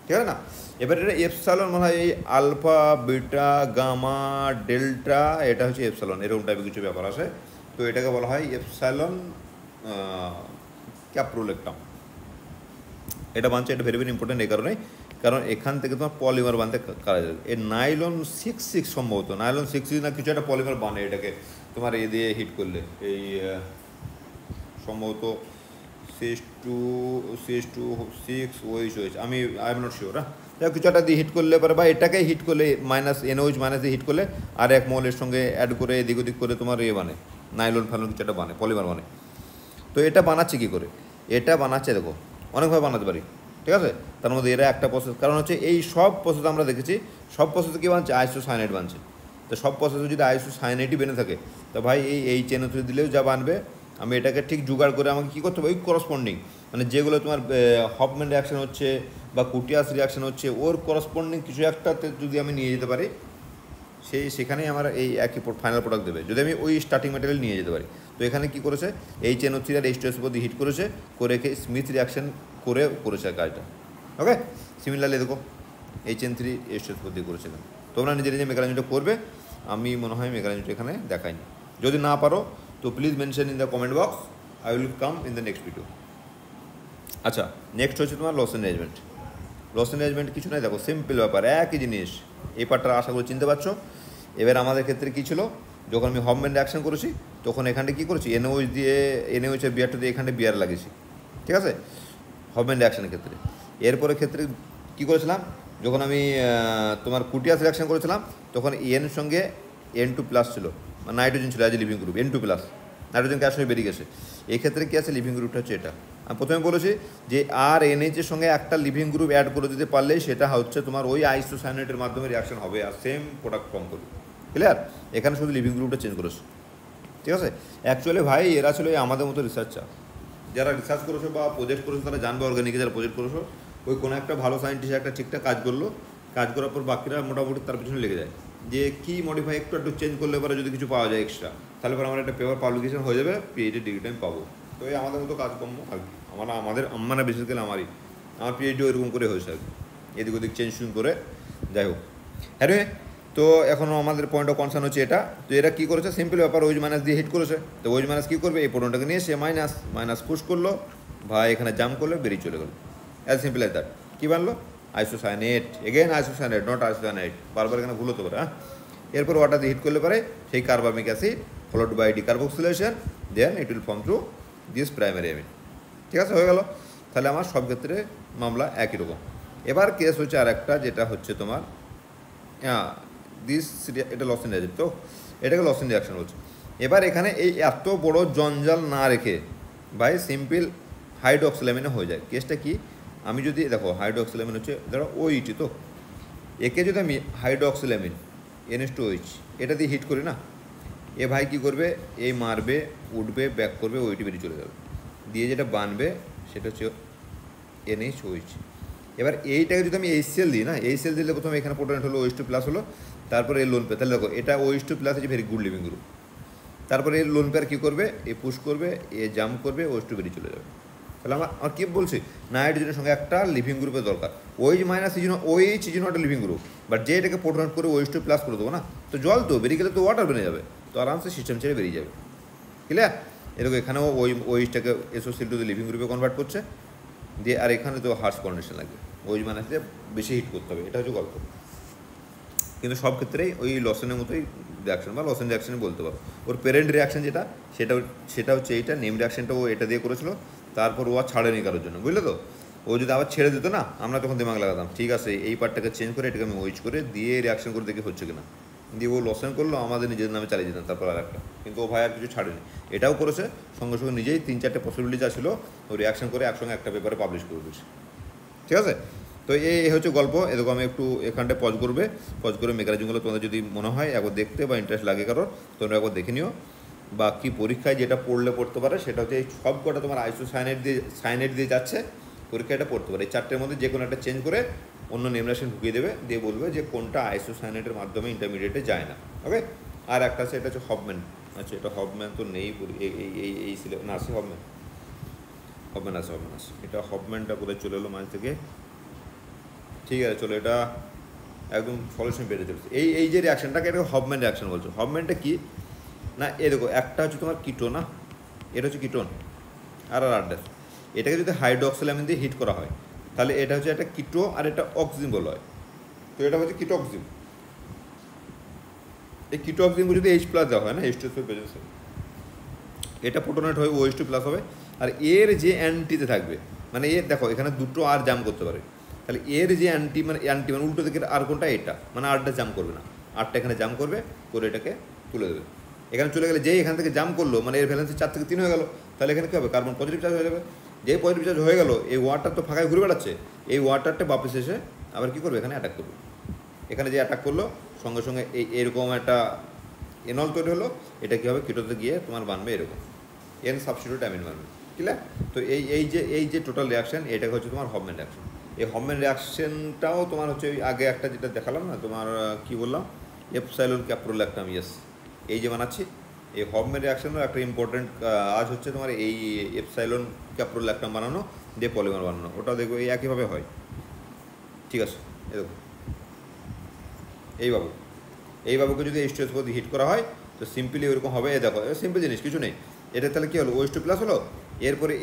ঠিক আছে না? এবার এটা এপসালন মনে হয় এই আলফা, বিটা, গামা, ডেল্টা, এটা হচ্ছে এপসালন, এরকম টাইপের কিছু ব্যাপার আছে। তো এটাকে বলা হয় এপসালন ক্যাপ্রোলেকটাম। এটা বানছে, এটা ভেরি ভেরি ইম্পর্টেন্ট এই কারণ এখান থেকে তোমার পলিমার বানতে কাজ যাবে। এই নাইলন 6 সম্ভবত, নাইলন 6 না কিছু একটা পলিমার বানে এটাকে তোমার এ দিয়ে হিট করলে, এই সম্ভবত CH2 6 OH, আমি এম নট শিওর, হ্যাঁ, কিছু একটা দিয়ে হিট করলে পারে, বা এটাকে হিট করলে NOH মাইনাস দিয়ে হিট করলে আর এক মলের সঙ্গে অ্যাড করে এদিক ওদিক করে তোমার বানে, নাইলন ফ্যালন কিছু একটা বানে, পলিমার বানে। তো এটা বানাচ্ছে কী করে? এটা বানাচ্ছে দেখো অনেকভাবে বানাতে পারি, ঠিক আছে? তার মধ্যে এরা একটা প্রসেস, কারণ হচ্ছে এই সব প্রসেস আমরা দেখেছি, সব প্রসেসে কী বানছে? আইসোসায়ানাইড বানছে। তো সব প্রসেসে যদি আইসোসায়ানাইডই বেনে থাকে, তো ভাই এই চেনে দিলেও যা বানবে, আমি এটাকে ঠিক জোগাড় করে আমাকে কী করতে হবে, ওই করসপন্ডিং, মানে যেগুলো তোমার হফম্যান রিয়াকশন হচ্ছে বা কুটিয়াস রিয়াকশন হচ্ছে, ওর করসপন্ডিং কিছু একটাতে যদি আমি নিয়ে যেতে পারি, সেখানেই আমার এই একই ফাইনাল প্রোডাক্ট দেবে, যদি আমি ওই স্টার্টিং ম্যাটেরিয়াল নিয়ে যেতে পারি। তো এখানে কী করেছে, HNO3 আর H2SO দিয়ে হিট করেছে, করে স্মিথ রিয়াকশন করেছে কাজটা। ওকে, সিমিলারলি দেখো HN3 H2SO দিয়ে করেছে। তোমরা নিজে মেকানিজমটা করবে, আমি মনে হয় মেকানিজমটা এখানে দেখাইনি। যদি না পারো তো please mention in the comment box, I will come in the next video. আচ্ছা, নেক্সট হচ্ছে তোমার লস এনলার্জমেন্ট কিছু নয়, দেখো সিম্পল ব্যাপার, একই জিনিস। এই পার্টটা আশা করি চিনতে পারছো। এবার আমাদের ক্ষেত্রে কী ছিল, যখন আমি হফম্যান রিয়াকশন করেছি, তখন এখানটা কী করেছি, NOH বিয়ারটা দিয়ে এখানে বিয়ার লাগিয়েছি, ঠিক আছে, হফম্যান রিয়াকশনের ক্ষেত্রে। এরপরে ক্ষেত্রে কী করেছিলাম, যখন আমি তোমার কুটিয়াস রিয়াকশন করেছিলাম, তখন এন সঙ্গে N2+ ছিল, মানে নাইট্রোজেন ছিল as a living group, N2+, nitrogen gas হয়ে বেরিয়ে গেছে। এক্ষেত্রে কী আছে, লিভিং গ্রুপটা হচ্ছে এটা। আমি প্রথমে বলেছি যে আর NH-এর সঙ্গে একটা লিভিং গ্রুপ অ্যাড করে দিতে পারলেই সেটা হচ্ছে তোমার ওই আইসোসায়ানেটের মাধ্যমে রিয়াকশন হবে আর সেম প্রোডাক্ট ফর্ম করবে। ক্লিয়ার? এখানে শুধু লিভিং গ্রুপটা চেঞ্জ করেছে, ঠিক আছে? অ্যাকচুয়ালি ভাই এরা ছিল আমাদের মতো রিসার্চার, যারা রিসার্চ করেছো বা প্রজেক্ট করেছো তারা জানবে, অর্গানিকে যারা প্রজেক্ট করেছো, ওই কোনো একটা ভালো সায়েন্টিস্ট একটা ঠিকঠাক কাজ করলো, কাজ করার পর বাকিরা মোটামুটি তার পিছনে লেগে যায়, যে কী মডিফাই একটু চেঞ্জ করলে পরে যদি কিছু পাওয়া যায় এক্সট্রা, তাহলে পরে আমার একটা পেপার পাবলিকেশন হয়ে যাবে, PhD ডিগ্রি আমি পাবো। তো এই আমাদের মতো কাজকর্ম আর কি, মানে বিশেষ করে আমার PhD ওইরকম করে হয়েছে আর কি, এদিক ওদিক চেঞ্জ করে, যাই হোক। হ্যাঁ, তো এখনও আমাদের পয়েন্ট অফ কনসার্ন হচ্ছে এটা। তো এরা কী করেছে, সিম্পল ব্যাপার, OH মাইনাস দিয়ে হিট করেছে। তো OH মাইনাস কী করবে, এই প্রোটনটাকে নিয়ে সে মাইনাস পুশ করলো, ভাই এখানে জাম্প করলো, বেরিয়ে চলে গেলো, অ্যাজ সিম্পল অ্যাজ দ্যাট। কী বানলো, isocyanate, again isocyanate, not isocyanide, বারবার এখানে ভুল হতে পারে। হ্যাঁ, এরপর ওয়াটার দিয়ে হিট করলে পারে সেই carbamic acid followed by decarboxylation, then it will form to this primary amine. ঠিক আছে, হয়ে গেল। তাহলে আমার সব ক্ষেত্রে মামলা একই রকম। এবার কেস হচ্ছে আর একটা, যেটা হচ্ছে তোমার দিস, এটা লসিন রিয়াকশন, তো এটাকে লসিন রিয়াকশন বলছে। এবার এখানে এই এত বড় জঞ্জাল না রেখে ভাই সিম্পল হাইড্রোক্সিলামিনে হয়ে যায়। কেসটা কি, আমি যদি দেখো হাইড্রোক্সিলামিন হচ্ছে ধরো ওইটি, তো একে যদি আমি হাইড্রোক্সিলামিন NH2OH এটা দিয়ে হিট করি না, এ ভাই কী করবে, এই মারবে, উঠবে, ব্যাক করবে, ওইটি বেরিয়ে চলে যাবে, দিয়ে যেটা বানবে সেটা হচ্ছে NH2OH। এবার এইটাকে যদি আমি HCl দিই না, HCl দিলে প্রথমে এখানে প্রোটন হলো OH2+ হলো, তারপরে এই লোন পেয়ার, তাহলে দেখো এটা OH2+ হচ্ছে ভেরি গুড লিভিং গ্রুপ। তারপরে এই লোন পেয়ার কী করবে, এ পুশ করবে, এ জাম্প করবে, OH2 বেরিয়ে চলে যাবে। তাহলে আমার কী বলছি, নাইট্রোজেনের সঙ্গে একটা লিভিং গ্রুপের দরকার। OH- is not a living group, but যে এটাকে প্রোটন করে OH2+ করে দেবো না, তো জল তো বেরিয়ে গেলে তো ওয়াটার বেরিয়ে যাবে, তো আরামসে সিস্টেম ছেড়ে বেরিয়ে যাবে। ক্লিয়ার? এরকম এখানেও OH-টাকে SO2 লিভিং গ্রুপে কনভার্ট করছে, দিয়ে আর এখানে তো হার্স কন্ডিশন লাগবে, OH- বেশি হিট করতে হবে, এটা হচ্ছে গল্প। কিন্তু সব ক্ষেত্রেই ওই লসেনের মতোই রিয়াকশন বা লসেন রিয়াকশনই বলতে পারো। ওর প্যারেন্ট রিয়াকশন যেটা, সেটা হচ্ছে এইটা, নেম রিয়াকশনটা ও এটা দিয়ে করেছিল, তারপর ও আর ছাড়েনি কারোর জন্য, বুঝলে তো। ও যদি আবার ছেড়ে দিত না, আমরা তখন দিমাগ লাগাতাম, ঠিক আছে এই পার্টটাকে চেঞ্জ করে এটাকে আমি ওইচ করে দিয়ে রিয়াকশন করে দেখি হচ্ছে কিনা, দিয়ে ও লসেন করলো, আমাদের নিজের নামে চালিয়ে যেতাম তারপর আর একটা। কিন্তু ও ভাই আর কিছু ছাড়েনি, এটাও করেছে, সঙ্গে সঙ্গে নিজেই 3-4টে পসিবিলিটি যা ছিল ও রিয়াকশন করে একসঙ্গে একটা পেপারে পাবলিশ করে দিয়েছে। ঠিক আছে, তো এই হচ্ছে গল্প। এরকম আমি একটু এখানটায় পজ করে মেকানিজমগুলো তোমাদের যদি মনে হয় একবার দেখতে বা ইন্টারেস্ট লাগে কারোর, তোমরা একবার দেখে নিও। বা কি পরীক্ষায় যেটা পড়তে পারে সেটা হচ্ছে এই সব কটা তোমার সায়ানাইড দিয়ে যাচ্ছে, পরীক্ষায় এটা পড়তে পারে। এই 4টের মধ্যে যে কোনো একটা চেঞ্জ করে অন্য নেমরেশন ঢুকিয়ে দেবে, দিয়ে বলবে যে কোনটা আইসোসায়ানাইডের মাধ্যমে ইন্টারমিডিয়েটে যায় না। ওকে, আর একটা আছে, এটা হচ্ছে হফম্যান। আচ্ছা, এটা হফম্যান তো নেই, এই না আছে হফম্যান আছে। এটা হফম্যানটা কোথায় চলে এলো মাঝ থেকে। ঠিক আছে, চলো, এটা একদম সলিউশন পেতে চলছে। এই যে রিয়াকশনটাকে, এটাকে হফম্যান রিয়াকশন বলছো। হফম্যানটা কি না, এ দেখো, একটা হচ্ছে তোমার কিটোন, না এটা হচ্ছে কিটোন, আর আড্ডাস। এটাকে যদি হাইড্রোক্সিলামিন দিয়ে হিট করা হয়, তাহলে এটা হচ্ছে একটা কিটো আর এটা অক্সিজেন বলা হয়। তো এটা হচ্ছে কিটোক্সিম। এই কিটোক্সিমকে যদি H+ দেওয়া হয় না, H2 প্রেজেন্সে, এটা প্রোটোনেট হয়ে OH2+ হবে। আর এর যে অ্যান্টিতে থাকবে, মানে এর দেখো এখানে দুটো আর জাম করতে পারে, তাহলে এর যে অ্যান্টি মানে উল্টো দিকে আর কোনটা, এটা মানে আরটা জাম করবে না, আরটা এখানে জাম করবে, করে এটাকে তুলে দেবে। এখানে চলে গেলে যেই এখান থেকে জাম করলো, মানে এর ভ্যালেন্সি 4 থেকে 3 হয়ে গেল, তাহলে এখানে কী হবে, কার্বন পজিটিভ চার্জ হয়ে যাবে। যেই পজিটিভ চার্জ হয়ে গেল, এই ওয়াটার তো ফাঁকায় ঘুরে বেড়াচ্ছে, এই ওয়াটারটা বাপস এসে আবার কী করবে, এখানে অ্যাটাক করবে। এখানে যে অ্যাটাক করলো, সঙ্গে সঙ্গে এরকম একটা এনল তৈরি হলো, এটা কী হবে, কিটোতে গিয়ে তোমার বানবে এরকম এন সাবস্টিটিউট অ্যামিন বানবে। ক্লিয়ার? তো এই যে টোটাল রিয়াকশন, এটাকে হচ্ছে তোমার হফম্যান রিয়াকশন। এই হফম্যান রিয়াকশনটাও তোমার হচ্ছে ওই আগে একটা যেটা দেখালাম না তোমার, কী বললাম, এপসাইলন ক্যাপ্রোল্যাকটাম। ইয়েস, এই যে বানাচ্ছি, এই হফম্যান রিয়াকশনের একটা ইম্পর্টেন্ট কাজ হচ্ছে তোমার এই এপসাইলন ক্যাপ্রোল্যাকটাম বানানো, দিয়ে পলিমার বানানো। ওটা দেখবো এই একইভাবে হয়। ঠিক আছে, এরকম এইবাবুকে যদি H2SO দিয়ে হিট করা হয়, তো সিম্পলি ওরকম হবে। এ দেখো, সিম্পল জিনিস, কিছু নেই। এটা তাহলে কী হলো, OH2+ হলো, এরপরে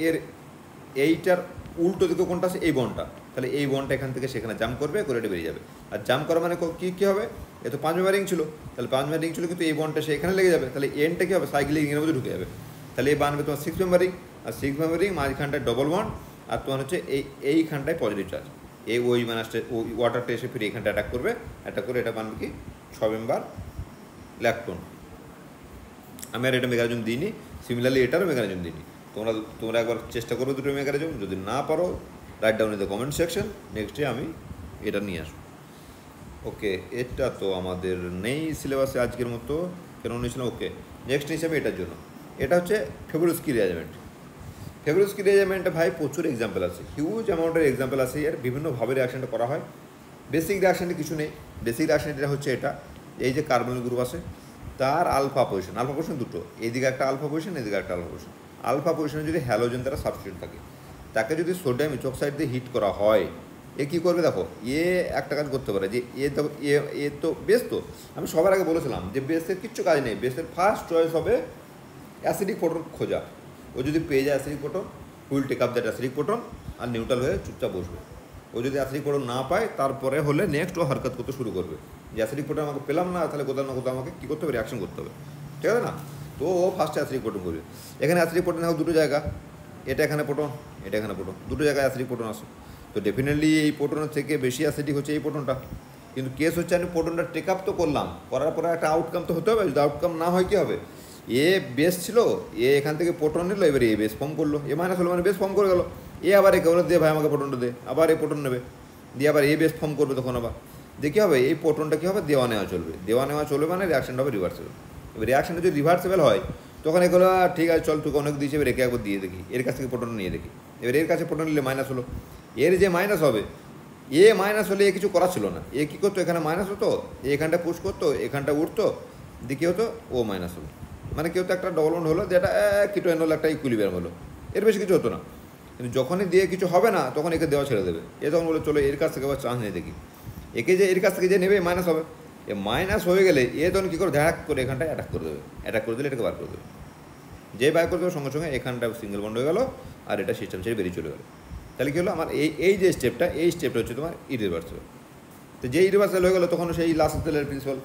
এইটার উল্টো দিকে কোনটা আছে, এই বনটা, তাহলে এই বনটা এখান থেকে সেখানে জাম্প করবে, করে এটা বেরিয়ে যাবে। আর জাম্প করা মানে কী হবে, এ তো 5 মেম্বার রিং ছিল, তাহলে 5 মেম্বার রিং ছিল, কিন্তু এই বনটা সে এখানে লেগে যাবে, তাহলে এনটা কী হবে, সাইক্লিক রিংয়ের মধ্যে ঢুকে যাবে। তাহলে এই বানবে তোমার 6 মেম্বার রিং, আর 6 মেম্বার রিং মাঝখানটায় ডবল বন্ড, আর তোমার হচ্ছে এইখানটায় পজিটিভ চার্জ। এই ওয়াটারটা এসে ফিরে এখানটা অ্যাটাক করবে, অ্যাটাক করে এটা বানবে কি 6 মেম্বার ল্যাকটোন। আমি আর এটা মেকানিজম দিইনি, সিমিলারলি এটারও মেকানিজম দিইনি। তোমরা একবার চেষ্টা করো দুটো মেকানিজম, যদি না পারো write down in the comment section, next day আমি এটা নিয়ে আসবো। ওকে, এটা তো আমাদের নেই সিলেবাসে আজকের মতো, কেন নিয়েছিলাম। ওকে, নেক্সট নিয়েছি আমি এটার জন্য। এটা হচ্ছে ফেব্রুস্কি রিয়াজমেন্ট। ফেব্রুস্কি রিয়াজমেন্টে ভাই প্রচুর এক্সাম্পল আছে, হিউজ অ্যামাউন্টের এক্সাম্পল আছে। এর বিভিন্নভাবে রিয়াকশনটা করা হয়। বেসিক রিয়াকশানটা কিছু নেই। বেসিক রিয়াকশান যেটা হচ্ছে এটা, এই যে কার্বনিক গ্রুপ আছে, তার আলফা পজিশন দুটো, এদিকে একটা আলফা পজিশন, এদিকে একটা আলফা পজিশন। আলফা পজিশনে যদি হ্যালোজেন দ্বারা সাবস্টিটিউট থাকে, তাকে যদি সোডিয়াম ইথোক্সাইড দিয়ে হিট করা হয়, এ কী করবে দেখো, একটা কাজ করতে পারে যে এ তো বেস, তো আমি সবার আগে বলেছিলাম যে বেসের কিচ্ছু কাজ নেই, বেসের ফার্স্ট চয়েস হবে অ্যাসিডিক প্রোটন খোঁজা। ও যদি পেয়ে যায় acidic proton, will take up that acidic proton, আর নিউট্রাল হয়ে চুপচাপ বসবে। ও যদি অ্যাসিডিক প্রোটন না পায় তারপরে হলে নেক্সট ও হরকত করতে শুরু করবে, যে অ্যাসিডিক প্রোটন আমাকে পেলাম না, তাহলে কোথাও না কোথাও আমাকে কী করতে হবে, রিয়াকশন করতে হবে, ঠিক আছে না? তো ও ফার্স্টে অ্যাসিডিক প্রোটন করবে। এখানে অ্যাসিডিক প্রোটন দেখো দুটো জায়গা, এটা এখানে প্রোটন, এটা এখানে প্রোটন, দুটো জায়গায় অ্যাসিডিক প্রোটন আসে। তো ডেফিনেটলি এই প্রোটনের থেকে বেশি অ্যাসিডিক হচ্ছে এই প্রোটনটা। কিন্তু কেস হচ্ছে আমি প্রোটনটা টেক আপ তো করলাম, করার পরে একটা আউটকাম তো হতে হবে। যদি আউটকাম না হয় কী হবে, এ বেস ছিল, এ এখান থেকে প্রোটন নিল, এবারে এ বেস ফর্ম করলো, এ মাইনাস হলো মানে বেস ফর্ম করে গেলো। এ আবার একে বলে দে ভাই আমাকে প্রোটনটা দে, আবার এ প্রোটন নেবে, দিয়ে আবার এ বেস ফর্ম করবে, তখন আবার দেখি হবে এই প্রোটনটা কী হবে, দেওয়া নেওয়া চলবে, দেওয়া নেওয়া চলবে মানে রিয়াকশনটা হবে রিভার্সেবল। এবার রিয়াকশনটা যদি রিভার্সেবল হয় তখন এগুলো ঠিক আছে চল তোকে অনেক দিয়েছে, এবার একে একবার দিয়ে দেখি, এর কাছ থেকে প্রোটন নিয়ে দেখি। এবার এর কাছে প্রোটন নিলে মাইনাস হলো, এর যে মাইনাস হবে, এ মাইনাস হলে এ কিছু করা ছিল না, এ কী করতো এখানে মাইনাস হতো, এখানটা পুশ করতো, এখানটা উঠতো, দিকে হতো ও মাইনাস হলো, মানে কেউ তো একটা ডবল বন্ড হলো, যেটা কিটোয়েন হলো, একটা ইকুইলিব্রিয়াম হলো, এর বেশি কিছু হতো না। কিন্তু যখনই দিয়ে কিছু হবে না তখন একে দেওয়া ছেড়ে দেবে, এ তখন বলে চলো এর কাছ থেকে আবার চান্স নিয়ে দেখি, একে যে এর কাছ থেকে যে নেবে মাইনাস হবে, এ মাইনাস হয়ে গেলে এ তখন কী করে ধ্যাক করে এখানটায় অ্যাটাক করে দেবে, অ্যাটাক করে দিলে এটাকে বার করে দেবে, যে বার করে দেবে সঙ্গে সঙ্গে এখানটা সিঙ্গেল বন্ড হয়ে গেল, আর এটা সিস্টেম ছেড়ে বেরিয়ে চলে গেলো। তাহলে কী হলো, আমার এই যে স্টেপটা, এই স্টেপটা হচ্ছে তোমার ইরিভার্সেবল। তো যে ইরিভার্সেবল হয়ে গেলো তখন সেই লাস্ট তেলের প্রিন্সিপাল,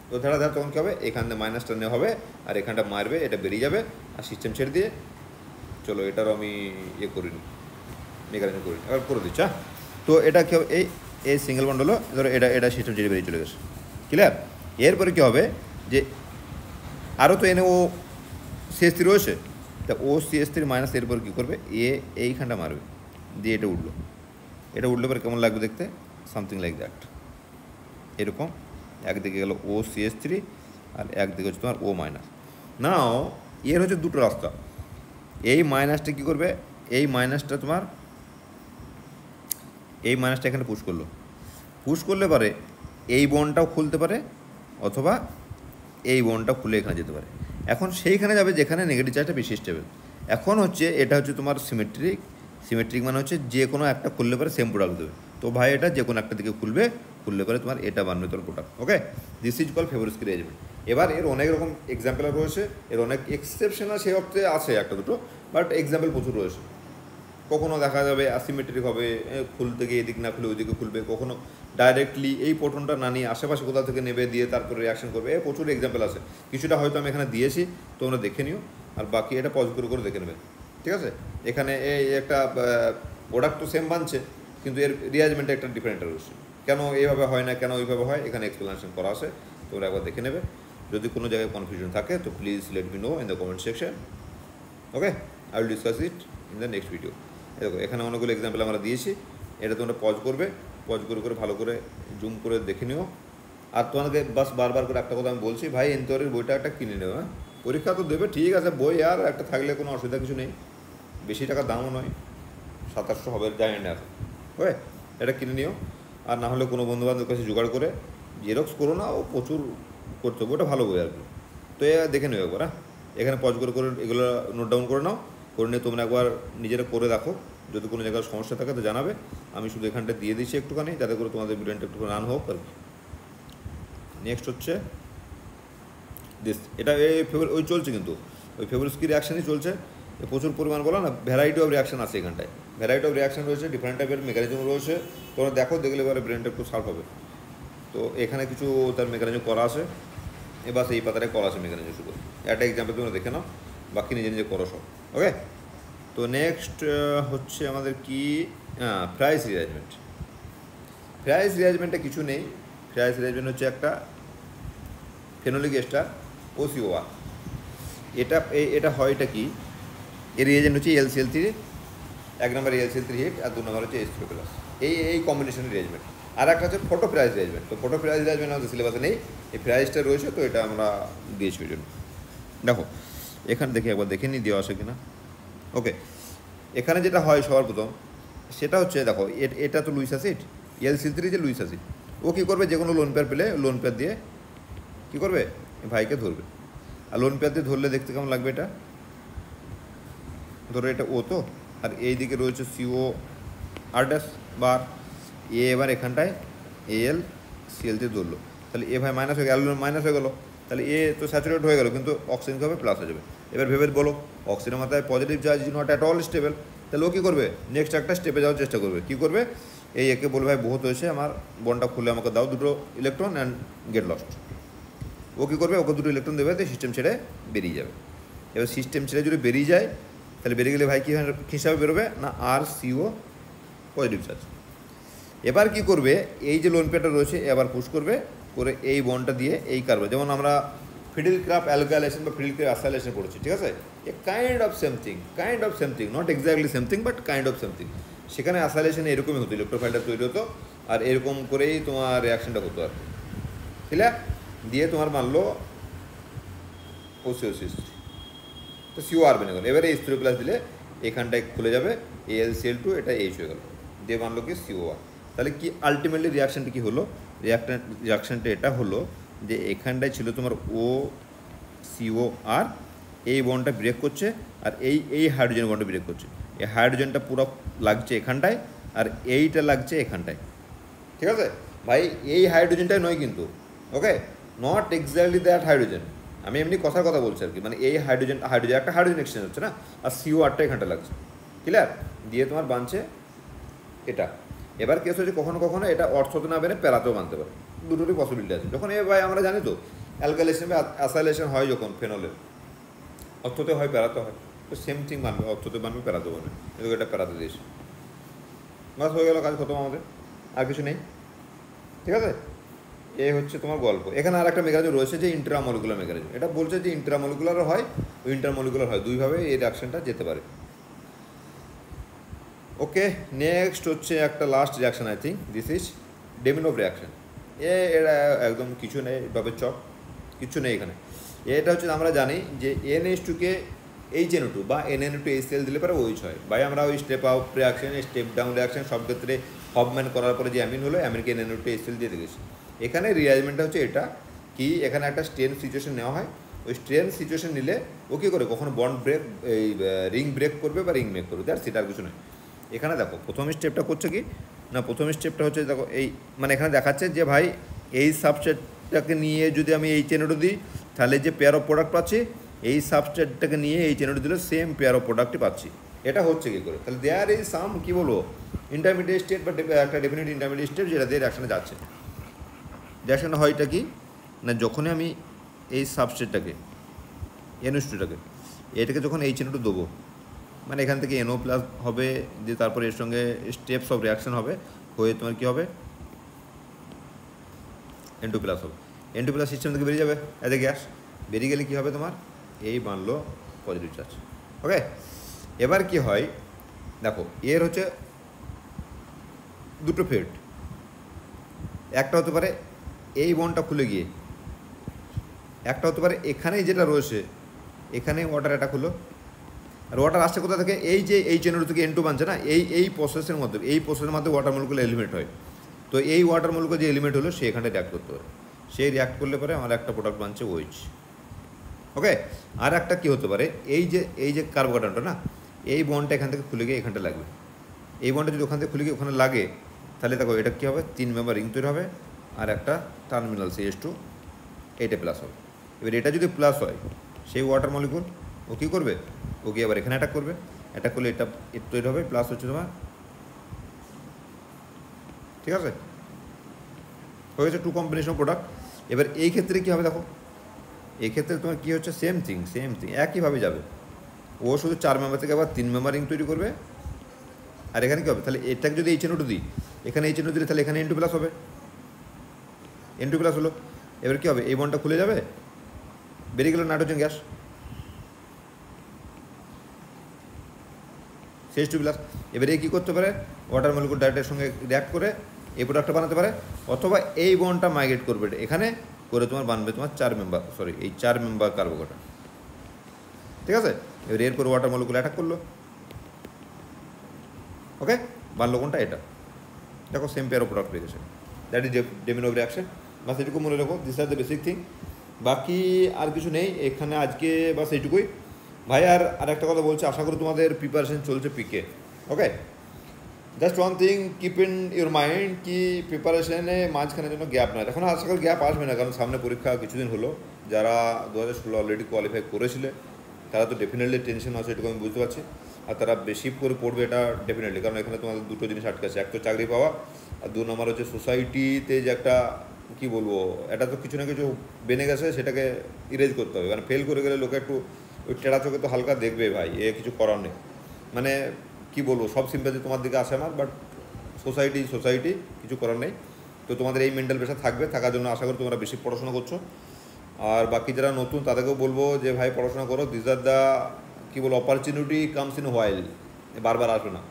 তো ধারা তখন কী হবে, এখানে মাইনাসটা নেওয়া হবে, আর এখানটা মারবে, এটা বেরিয়ে যাবে, আর সিস্টেম ছেড়ে দিয়ে চলো এটারও আমি ইয়ে করিনি, মেকানিজম করিনি, এবার করে দিচ্ছি। হ্যাঁ, তো এটা কী হবে, এই সিঙ্গেল বন্ড হলো, ধরো এটা সিস্টেম ছেড়ে বেরিয়ে চলে গেছে, ক্লিয়ার? এরপরে কী হবে, যে আরও তো এনে ও CH3 রয়েছে, তা ও CH3 মাইনাস এরপর কী করবে, এইখানটা মারবে, দিয়ে এটা উঠলো, এটা উঠলে পরে কেমন লাগবে দেখতে, সামথিং লাইক দ্যাট, এরকম একদিকে গেল ও CH3 আর একদিকে হচ্ছে তোমার ও মাইনাস। নাও এর হচ্ছে দুটো রাস্তা, এই মাইনাসটা কী করবে, এই মাইনাসটা তোমার এই মাইনাসটা এখানে পুশ করলে পারে এই বন্ডটাও খুলতে পারে, অথবা এই বন্ডটা খুলে এখানে যেতে পারে। এখন সেইখানে যাবে যেখানে নেগেটিভ চার্জটা বেশি স্টেবল। এখন হচ্ছে এটা হচ্ছে তোমার সিমেট্রিক মানে হচ্ছে যে কোনো একটা খুললে পারে সেম প্রোডাক্ট দেবে। তো ভাই এটা যে কোনো একটা দিকে খুললে পারে তোমার এটা বানবে তোমার product. Okay, this is call Favorskii rearrangement. এবার এর অনেক রকম এক্সাম্পল রয়েছে, এর অনেক এক্সেপশনাল সেই অর্থে আছে একটা দুটো, বাট এক্সাম্পল প্রচুর রয়েছে। কখনো দেখা যাবে অ্যাসিমেট্রিক হবে, খুলতে গিয়ে এদিক না খুলে ওইদিকে খুলবে, কখনো ডাইরেক্টলি এই প্রোটনটা না নিয়ে আশেপাশে কোথাও থেকে নেবে, দিয়ে তারপরে রিয়াকশন করবে, প্রচুর এক্সাম্পল আছে। কিছুটা হয়তো আমি এখানে দিয়েছি, তোমরা দেখে নিও, আর বাকি এটা পজ করে দেখে নেবে, ঠিক আছে? এখানে এই একটা প্রোডাক্ট তো সেম বানছে, কিন্তু এর রিয়ারেঞ্জমেন্টে একটা ডিফারেন্ট রয়েছে, কেন এইভাবে হয় না, কেন ওইভাবে হয়, এখানে এক্সপ্লেনেশন করা আছে, তোমরা একবার দেখে নেবে। যদি কোনো জায়গায় কনফিউশন থাকে তো please let me no in the comment section. Okay, I will discuss it in the next video. দেখো এখানে অনেকগুলো এক্সাম্পল আমরা দিয়েছি, এটা তোমরা পজ করে ভালো করে জুম করে দেখে নিও। আর তোমাদেরকে বাস বারবার করে একটা কথা আমি বলছি, ভাই এনথিওরির বইটা একটা কিনে নেবে। হ্যাঁ, পরীক্ষা তো দেবে ঠিক আছে, বই আর একটা থাকলে কোনো অসুবিধা কিছু নেই, বেশি টাকা দামও নয়, 700 হবে জানি না এখন। ওকে, এটা কিনে নিও। আর না হলে কোনো বন্ধুবান্ধবের কাছে জোগাড় করে জেরক্স করো না, ও প্রচুর করতে হবে, ওটা ভালো বই আর কি। তো এ দেখে নেবে একবার। হ্যাঁ, এখানে পজ করে এগুলো নোট ডাউন করে নাও, করে নিয়ে তোমরা একবার নিজেরা করে দেখো। যদি কোনো জায়গায় সমস্যা থাকে তো জানাবে, আমি শুধু এখানটা দিয়ে দিচ্ছি একটুখানি, যাতে করে তোমাদের ব্রেনটা একটু রান হোক আর কি। নেক্সট হচ্ছে দিস, এটা ওই চলছে, কিন্তু ওই ফেভরিস্কি রিয়াকশানই চলছে, প্রচুর পরিমাণ বলো না, ভ্যারাইটি অফ রিয়াকশান আছে এখানটায়, ভ্যারাইটি অফ রিয়াকশান রয়েছে, ডিফারেন্ট টাইপের মেকানিজম রয়েছে, তোমরা দেখো, দেখলে এবারে ব্রেনটা একটু শার্প হবে। তো এখানে কিছু তার মেকানিজম করা আছে, এবার এই পাতাটায় করা আছে মেকানিজম শুধু, একটা এক্সাম্পল তোমরা দেখে নাও, বাকি নিজে নিজে করো সব। ওকে, তো নেক্সট হচ্ছে আমাদের কি, প্রাইস রিয়ারেঞ্জমেন্ট। প্রাইস রিয়ারেঞ্জমেন্টে কিছু নেই, প্রাইস রিয়ারেঞ্জমেন্ট হচ্ছে একটা ফেনোলিক এস্টার OCOR। এটা হয়, এটা কি, এর রিয়েজেন্ট হচ্ছে LCl3, 1 নম্বর LCl3 হিট, আর 2 নম্বর হচ্ছে H3+, এই কম্বিনেশনের রিয়ারেঞ্জমেন্ট। আর একটা হচ্ছে ফটো প্রাইস রিয়ারেঞ্জমেন্ট। তো ফটো প্রাইস রিয়ারেঞ্জমেন্ট আমাদের সিলেবাসে নেই, এই প্রাইসটা রয়েছে, তো এটা আমরা দিয়েছি ওই জন্য। দেখো এখানে দেখে একবার দেখে নিই দেওয়া আছে কিনা। ওকে, এখানে যেটা হয় সবার প্রথম সেটা হচ্ছে, দেখো এটা তো লুইস অ্যাসিড, LCl3 যে লুইস অ্যাসিড, ও কী করবে, যে কোনো লোন পেয়ার পেলে লোন পেয়ার দিয়ে কী করবে, ভাইকে ধরবে। আর লোন পেয়ার দিয়ে ধরলে দেখতে কেমন লাগবে, এটা ধরো এটা ও তো, আর এই দিকে রয়েছে COR' বার, এবার এখানটায় AlCl দিয়ে ধরলো, তাহলে এ ভাই মাইনাস হয়ে গেল, মাইনাস হয়ে গেলো, তাহলে এ তো স্যাচুরেট হয়ে গেলো, কিন্তু অক্সিজেন কী হবে, প্লাস হয়ে যাবে। এবার ভেবে বলো, অক্সিজেনের মাথায় positive charge is not at all stable, তাহলে ও কী করবে, নেক্সট একটা স্টেপে যাওয়ার চেষ্টা করবে, কী করবে, এই একে বলবে ভাই বহুত হয়েছে, আমার বন্ডটা খুলে আমাকে দাও দুটো ইলেকট্রন অ্যান্ড গেট লস্ট। ও কী করবে, ওকে দুটো ইলেকট্রন দেবে, তো সিস্টেম ছেড়ে বেরিয়ে যাবে। এবার সিস্টেম ছেড়ে যদি বেরিয়ে যায়, তাহলে বেরিয়ে গেলে ভাই কী হিসাবে বেরোবে না, আর সিও পজিটিভ চার্জ। এবার কি করবে, এই যে লোন পেয়ারটা রয়েছে এবার পুশ করবে করে এই বন্ডটা দিয়ে এই কার্বন, যেমন আমরা ফিডিল ক্রাফ অ্যালকাইলেশন বা ফিডিল ক্রাফ অ্যাসাইলেশন করেছি, ঠিক আছে, a kind of same thing, not exactly same thing but kind of same thing. সেখানে অ্যাসাইলেশনে এরকমই হতো, ইলেকট্রোফাইলটা তৈরি হতো আর এরকম করেই তোমার রিয়াকশনটা হতো আর কি, ক্লিয়ার। দিয়ে তোমার মানলো OCO3, তো সিও আর বেনে গেল। এবারে H3 প্লাস দিলে এখানটায় খুলে যাবে, AlCl2, এটা H হয়ে গেল, দিয়ে মানলো কি CO1। তাহলে কি আলটিমেটলি রিয়াকশানটা কী হলো, রিয়াকশানটা এটা হলো যে এখানটায় ছিল তোমার OCOR, এই বন্ডটা ব্রেক করছে আর এই হাইড্রোজেন বন্ডটা ব্রেক করছে। এই হাইড্রোজেনটা পুরো লাগছে এখানটায় আর এইটা লাগছে এখানটায়, ঠিক আছে ভাই। এই হাইড্রোজেনটাই নয় কিন্তু, ওকে, নট এক্স্যাক্টলি দ্যাট হাইড্রোজেন, আমি এমনি কথার কথা বলছি আর কি, মানে এই হাইড্রোজেন একটা হাইড্রোজেন এক্সচেঞ্জ হচ্ছে না, আর CO8টা এখানটা লাগছে, ক্লিয়ার। দিয়ে তোমার বানছে এটা। এবার কেস হচ্ছে কখনো কখনো এটা অর্থতে না বেড়ে প্যারাতেও বানতে পারে, দুটোরই পসিবিলিটি আছে। যখন ভাই আমরা জানি তো অ্যালকাইলেশন বা অ্যাসাইলেশন হয় যখন ফেনলের, অর্থতে হয় প্যারাতে হয়, তো সেম থিং বানবে, অর্থতে বানবে প্যারাতে বানবে, কিন্তু এটা প্যারাতে দিয়েছে, বাস হয়ে গেল, কাজ খতম আমাদের, আর কিছু নেই, ঠিক আছে। এই হচ্ছে তোমার গল্প। এখানে আর একটা মেকানিজম রয়েছে যে ইন্ট্রামলিকুলার মেকানিজম, এটা বলছে যে ইন্ট্রামলিকুলারও হয় ও ইন্টারমলিকুলার হয়, দুইভাবে এই রিয়াকশনটা যেতে পারে। ওকে, নেক্সট হচ্ছে একটা last reaction, I think this is Demjanov reaction. এটা একদম কিছু নেই, ডবের চক, কিছু নেই এখানে। এটা হচ্ছে আমরা জানি যে NH2কে HNO2 বা NN2HCl দিলে পরে OH হয়। ভাই আমরা ওই step up reaction, step down reaction সব ক্ষেত্রে হফম্যান করার পরে যে অ্যামিন হলো, অ্যামিনকে NN2HCl দিয়ে দেখেছি। এখানে রিয়ারেঞ্জমেন্টটা হচ্ছে এটা কি, এখানে একটা স্ট্রেন সিচুয়েশন নেওয়া হয়, ওই স্ট্রেন সিচুয়েশন নিলে ও কী করে, কখনো বন্ড ব্রেক, এই রিং ব্রেক করবে বা রিং মেক করবে, সেটা আর কিছু নয়। এখানে দেখো প্রথম স্টেপটা করছে কি না, প্রথম স্টেপটা হচ্ছে দেখো এই, মানে এখানে দেখাচ্ছে যে ভাই এই সাবস্ট্রেটটাকে নিয়ে যদি আমি HNO2 দিই, তাহলে যে পেয়ার অফ প্রোডাক্ট পাচ্ছি, এই সাবস্ট্রেটটাকে নিয়ে HNO2 দিলে সেম পেয়ার অফ প্রোডাক্টই পাচ্ছি। এটা হচ্ছে কী করে, তাহলে দেয়ার ইজ সাম কী বলবো ইন্টারমিডিয়েট স্টেট বা একটা ডেফিনেট ইন্টারমিডিয়েট স্টেট যেটা দিয়ে রিয়াকশানে যাচ্ছে। রিয়াকশানটা হয় এটা কি না, যখনই আমি এই সাবস্ট্রেটটাকে NH2টাকে এটাকে যখন HNO2 দেবো, মানে এখান থেকে NO প্লাস হবে, যে তারপরে এর সঙ্গে স্টেপস অফ রিয়াকশন হবে, হয়ে তোমার কী হবে N2 প্লাস হবে, N2 প্লাস সিস্টেম থেকে বেরিয়ে যাবে এতে গ্যাস, বেরিয়ে গেলে কী হবে তোমার এই বানলো পজিটিভ চার্জ। ওকে, এবার কি হয় দেখো, এর হচ্ছে দুটো ফেট, একটা হতে পারে এই বন্ডটা খুলে গিয়ে, একটা হতে পারে এখানেই যেটা রয়েছে এখানে ওয়াটার এটা খুলো, আর ওয়াটার আসছে কোথা থেকে, এই যে HNO2 থেকে N2 বানছে না, এই প্রসেসের মধ্যে, এই প্রসেসের মধ্যে ওয়াটার মলিকুল এলিমেন্ট হয়, তো এই ওয়াটার মলিকুল যে এলিমেন্ট হলো সে এখানে রিয়াক্ট করতে পারে, সেই রিয়াক্ট করলে পরে আমার একটা প্রোডাক্ট বানছে OH। ওকে, আর একটা কী হতে পারে, এই যে কার্বোকার্বনটা না, এই বন্ডটা এখান থেকে খুলে গিয়ে এখানটা লাগবে, এই বন্ডটা যদি ওখান থেকে খুলে গিয়ে ওখানে লাগে, তাহলে দেখো এটা কী হবে, 3 মেম্বার রিং তৈরি হবে আর একটা টার্মিনাল CH2 এইটা প্লাস হবে। এবার এটা যদি প্লাস হয়, সেই ওয়াটার মলিকুল ও কী করবে, ও কি আবার এখানে অ্যাটাক করবে, অ্যাটাক করলে এটা তৈরি হবে, প্লাস হচ্ছে তোমার, ঠিক আছে, হয়ে গেছে 2 কম্বিনেশন প্রোডাক্ট। এবার এই ক্ষেত্রে কী হবে দেখো, এই ক্ষেত্রে তোমার কী হচ্ছে, সেম থিং একইভাবে যাবে, ও শুধু 4 মেম্বার থেকে আবার 3 মেম্বার রিং তৈরি করবে, আর এখানে কী হবে, তাহলে এটাকে যদি HNO2 দিই, এখানে HNO2 দিলে তাহলে এখানে N2 প্লাস হবে, N2 প্লাস হলো, এবার কী হবে, এই বন্ডটা খুলে যাবে, বেরিয়ে গেল নাইট্রোজেন গ্যাস CH2 প্লাস। এবারে কী করতে পারে, ওয়াটার মলিকুল ডাইরেক্টের সঙ্গে রিয়াক্ট করে এই প্রোডাক্টটা বানাতে পারে, অথবা এই বন্ডটা মাইগ্রেট করবে এখানে করে তোমার বানবে তোমার 4 মেম্বার কার্বোকার্বন, ঠিক আছে। এবার এরপর ওয়াটার মলিকুল অ্যাটাক করলো, ওকে, বানলো কোনটা, এটা দেখো সেম পেয়ার অফ প্রোডাক্ট হয়ে গেছে, দ্যাট ইজ ডেমিনোভ রিয়াকশন। বাস এটুকু মনে রাখো, this are the basic thing, বাকি আর কিছু নেই এখানে আজকে, বাস এইটুকুই ভাই। আর একটা কথা বলছি, আশা করি তোমাদের প্রিপারেশন চলছে পিকে, okay. Just one thing keep in your mind কি প্রিপারেশনে মাঝখানে যেন গ্যাপ নয়, এখন আশা করি গ্যাপ আসবে না, কারণ সামনে পরীক্ষা কিছুদিন হলো, যারা 2016 অলরেডি কোয়ালিফাই করেছিলে তারা তো ডেফিনেটলি টেনশন আছে, এটুকু আমি বুঝতে পারছি। আর তারা বেশি করে পড়বে এটা ডেফিনেটলি, কারণ এখানে তোমাদের দুটো জিনিস আটকে আছে, এক তো চাকরি পাওয়া, আর 2 নম্বর হচ্ছে সোসাইটিতে যে একটা কী বলবো, এটা তো কিছু না কিছু বেনে গেছে, সেটাকে ইরেজ করতে হবে। মানে ফেল করে গেলে লোকে একটু ওই টেরা চোখে তো হালকা দেখবে ভাই, এ কিছু করার নেই। মানে কি বলবো, সব সিম্পাথি তোমার দিকে আসে আমার, বাট সোসাইটি কিছু করার নেই। তো তোমাদের এই মেন্টাল প্রেশার থাকবে, থাকার জন্য আশা করি তোমরা বেশি পড়াশোনা করছো। আর বাকি যারা নতুন তাদেরকেও বলবো যে ভাই পড়াশোনা করো, দিস আর দ্য কী বলবো, অপরচুনিটি কামস ইন হোয়াইল, বারবার আসবে না।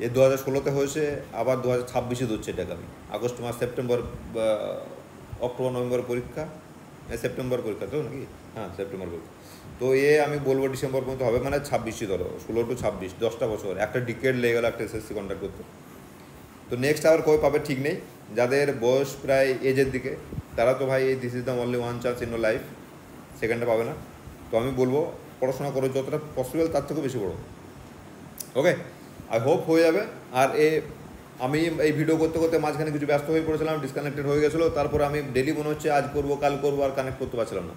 এ 2016-তে হয়েছে, আবার 2026-এ ধরছে এটাকে আমি। আগস্ট মাস, সেপ্টেম্বর, অক্টোবর নভেম্বর পরীক্ষা, সেপ্টেম্বর পরীক্ষা তো নাকি, হ্যাঁ সেপ্টেম্বর পরীক্ষা। তো আমি বলবো ডিসেম্বর পর্যন্ত হবে, মানে 26ই ধরো, 16 to 26, 10টা বছর, একটা ডিকেড লেগে গেলো একটা এসএসসি কন্ডাক্ট করতে। তো নেক্সট আবার কবে পাবে ঠিক নেই। যাদের বয়স প্রায় এজের দিকে, তারা তো ভাই this is the only one chance in your life, সেকেন্ডটা পাবে না। তো আমি বলবো পড়াশোনা করো যতটা পসিবল, তার থেকেও বেশি পড়ো। ওকে, আই হোপ হয়ে যাবে। আর আমি এই ভিডিও করতে করতে মাঝখানে কিছু ব্যস্ত হয়ে পড়েছিলাম, ডিসকানেক্টেড হয়ে গেছিলো, তারপর আমি ডেলি মনে হচ্ছে আজ করবো কাল করবো, আর কানেক্ট করতে পারছিলাম না।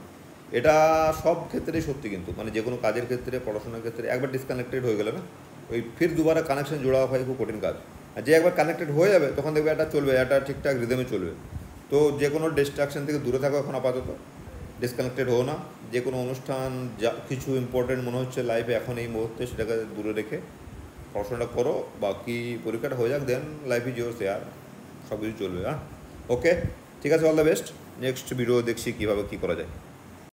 এটা সব ক্ষেত্রেই সত্যি, কিন্তু মানে যে কোনো কাজের ক্ষেত্রে, পড়াশোনার ক্ষেত্রে একবার ডিসকানেক্টেড হয়ে গেলে না, ওই ফির দুবারা কানেকশন জোড়া হয় খুব কঠিন কাজ। আর যে একবার কানেক্টেড হয়ে যাবে তখন দেখবে এটা চলবে, এটা ঠিকঠাক রিদমে চলবে। তো যে কোনো ডিস্ট্রাকশন থেকে দূরে থাকো এখন আপাতত, ডিসকানেক্টেড হো না। যে কোনো অনুষ্ঠান, যা কিছু ইম্পর্টেন্ট মনে হচ্ছে লাইফে এখন এই মুহূর্তে, সেটাকে দূরে রেখে পড়াশোনাটা করো। বাকি পরীক্ষাটা হয়ে যাক, দেন লাইফ ইজ ইয়োর্স, আর সব কিছু চলবে। হ্যাঁ, ওকে, ঠিক আছে, all the best. Next video দেখছি কীভাবে কী করা যায়।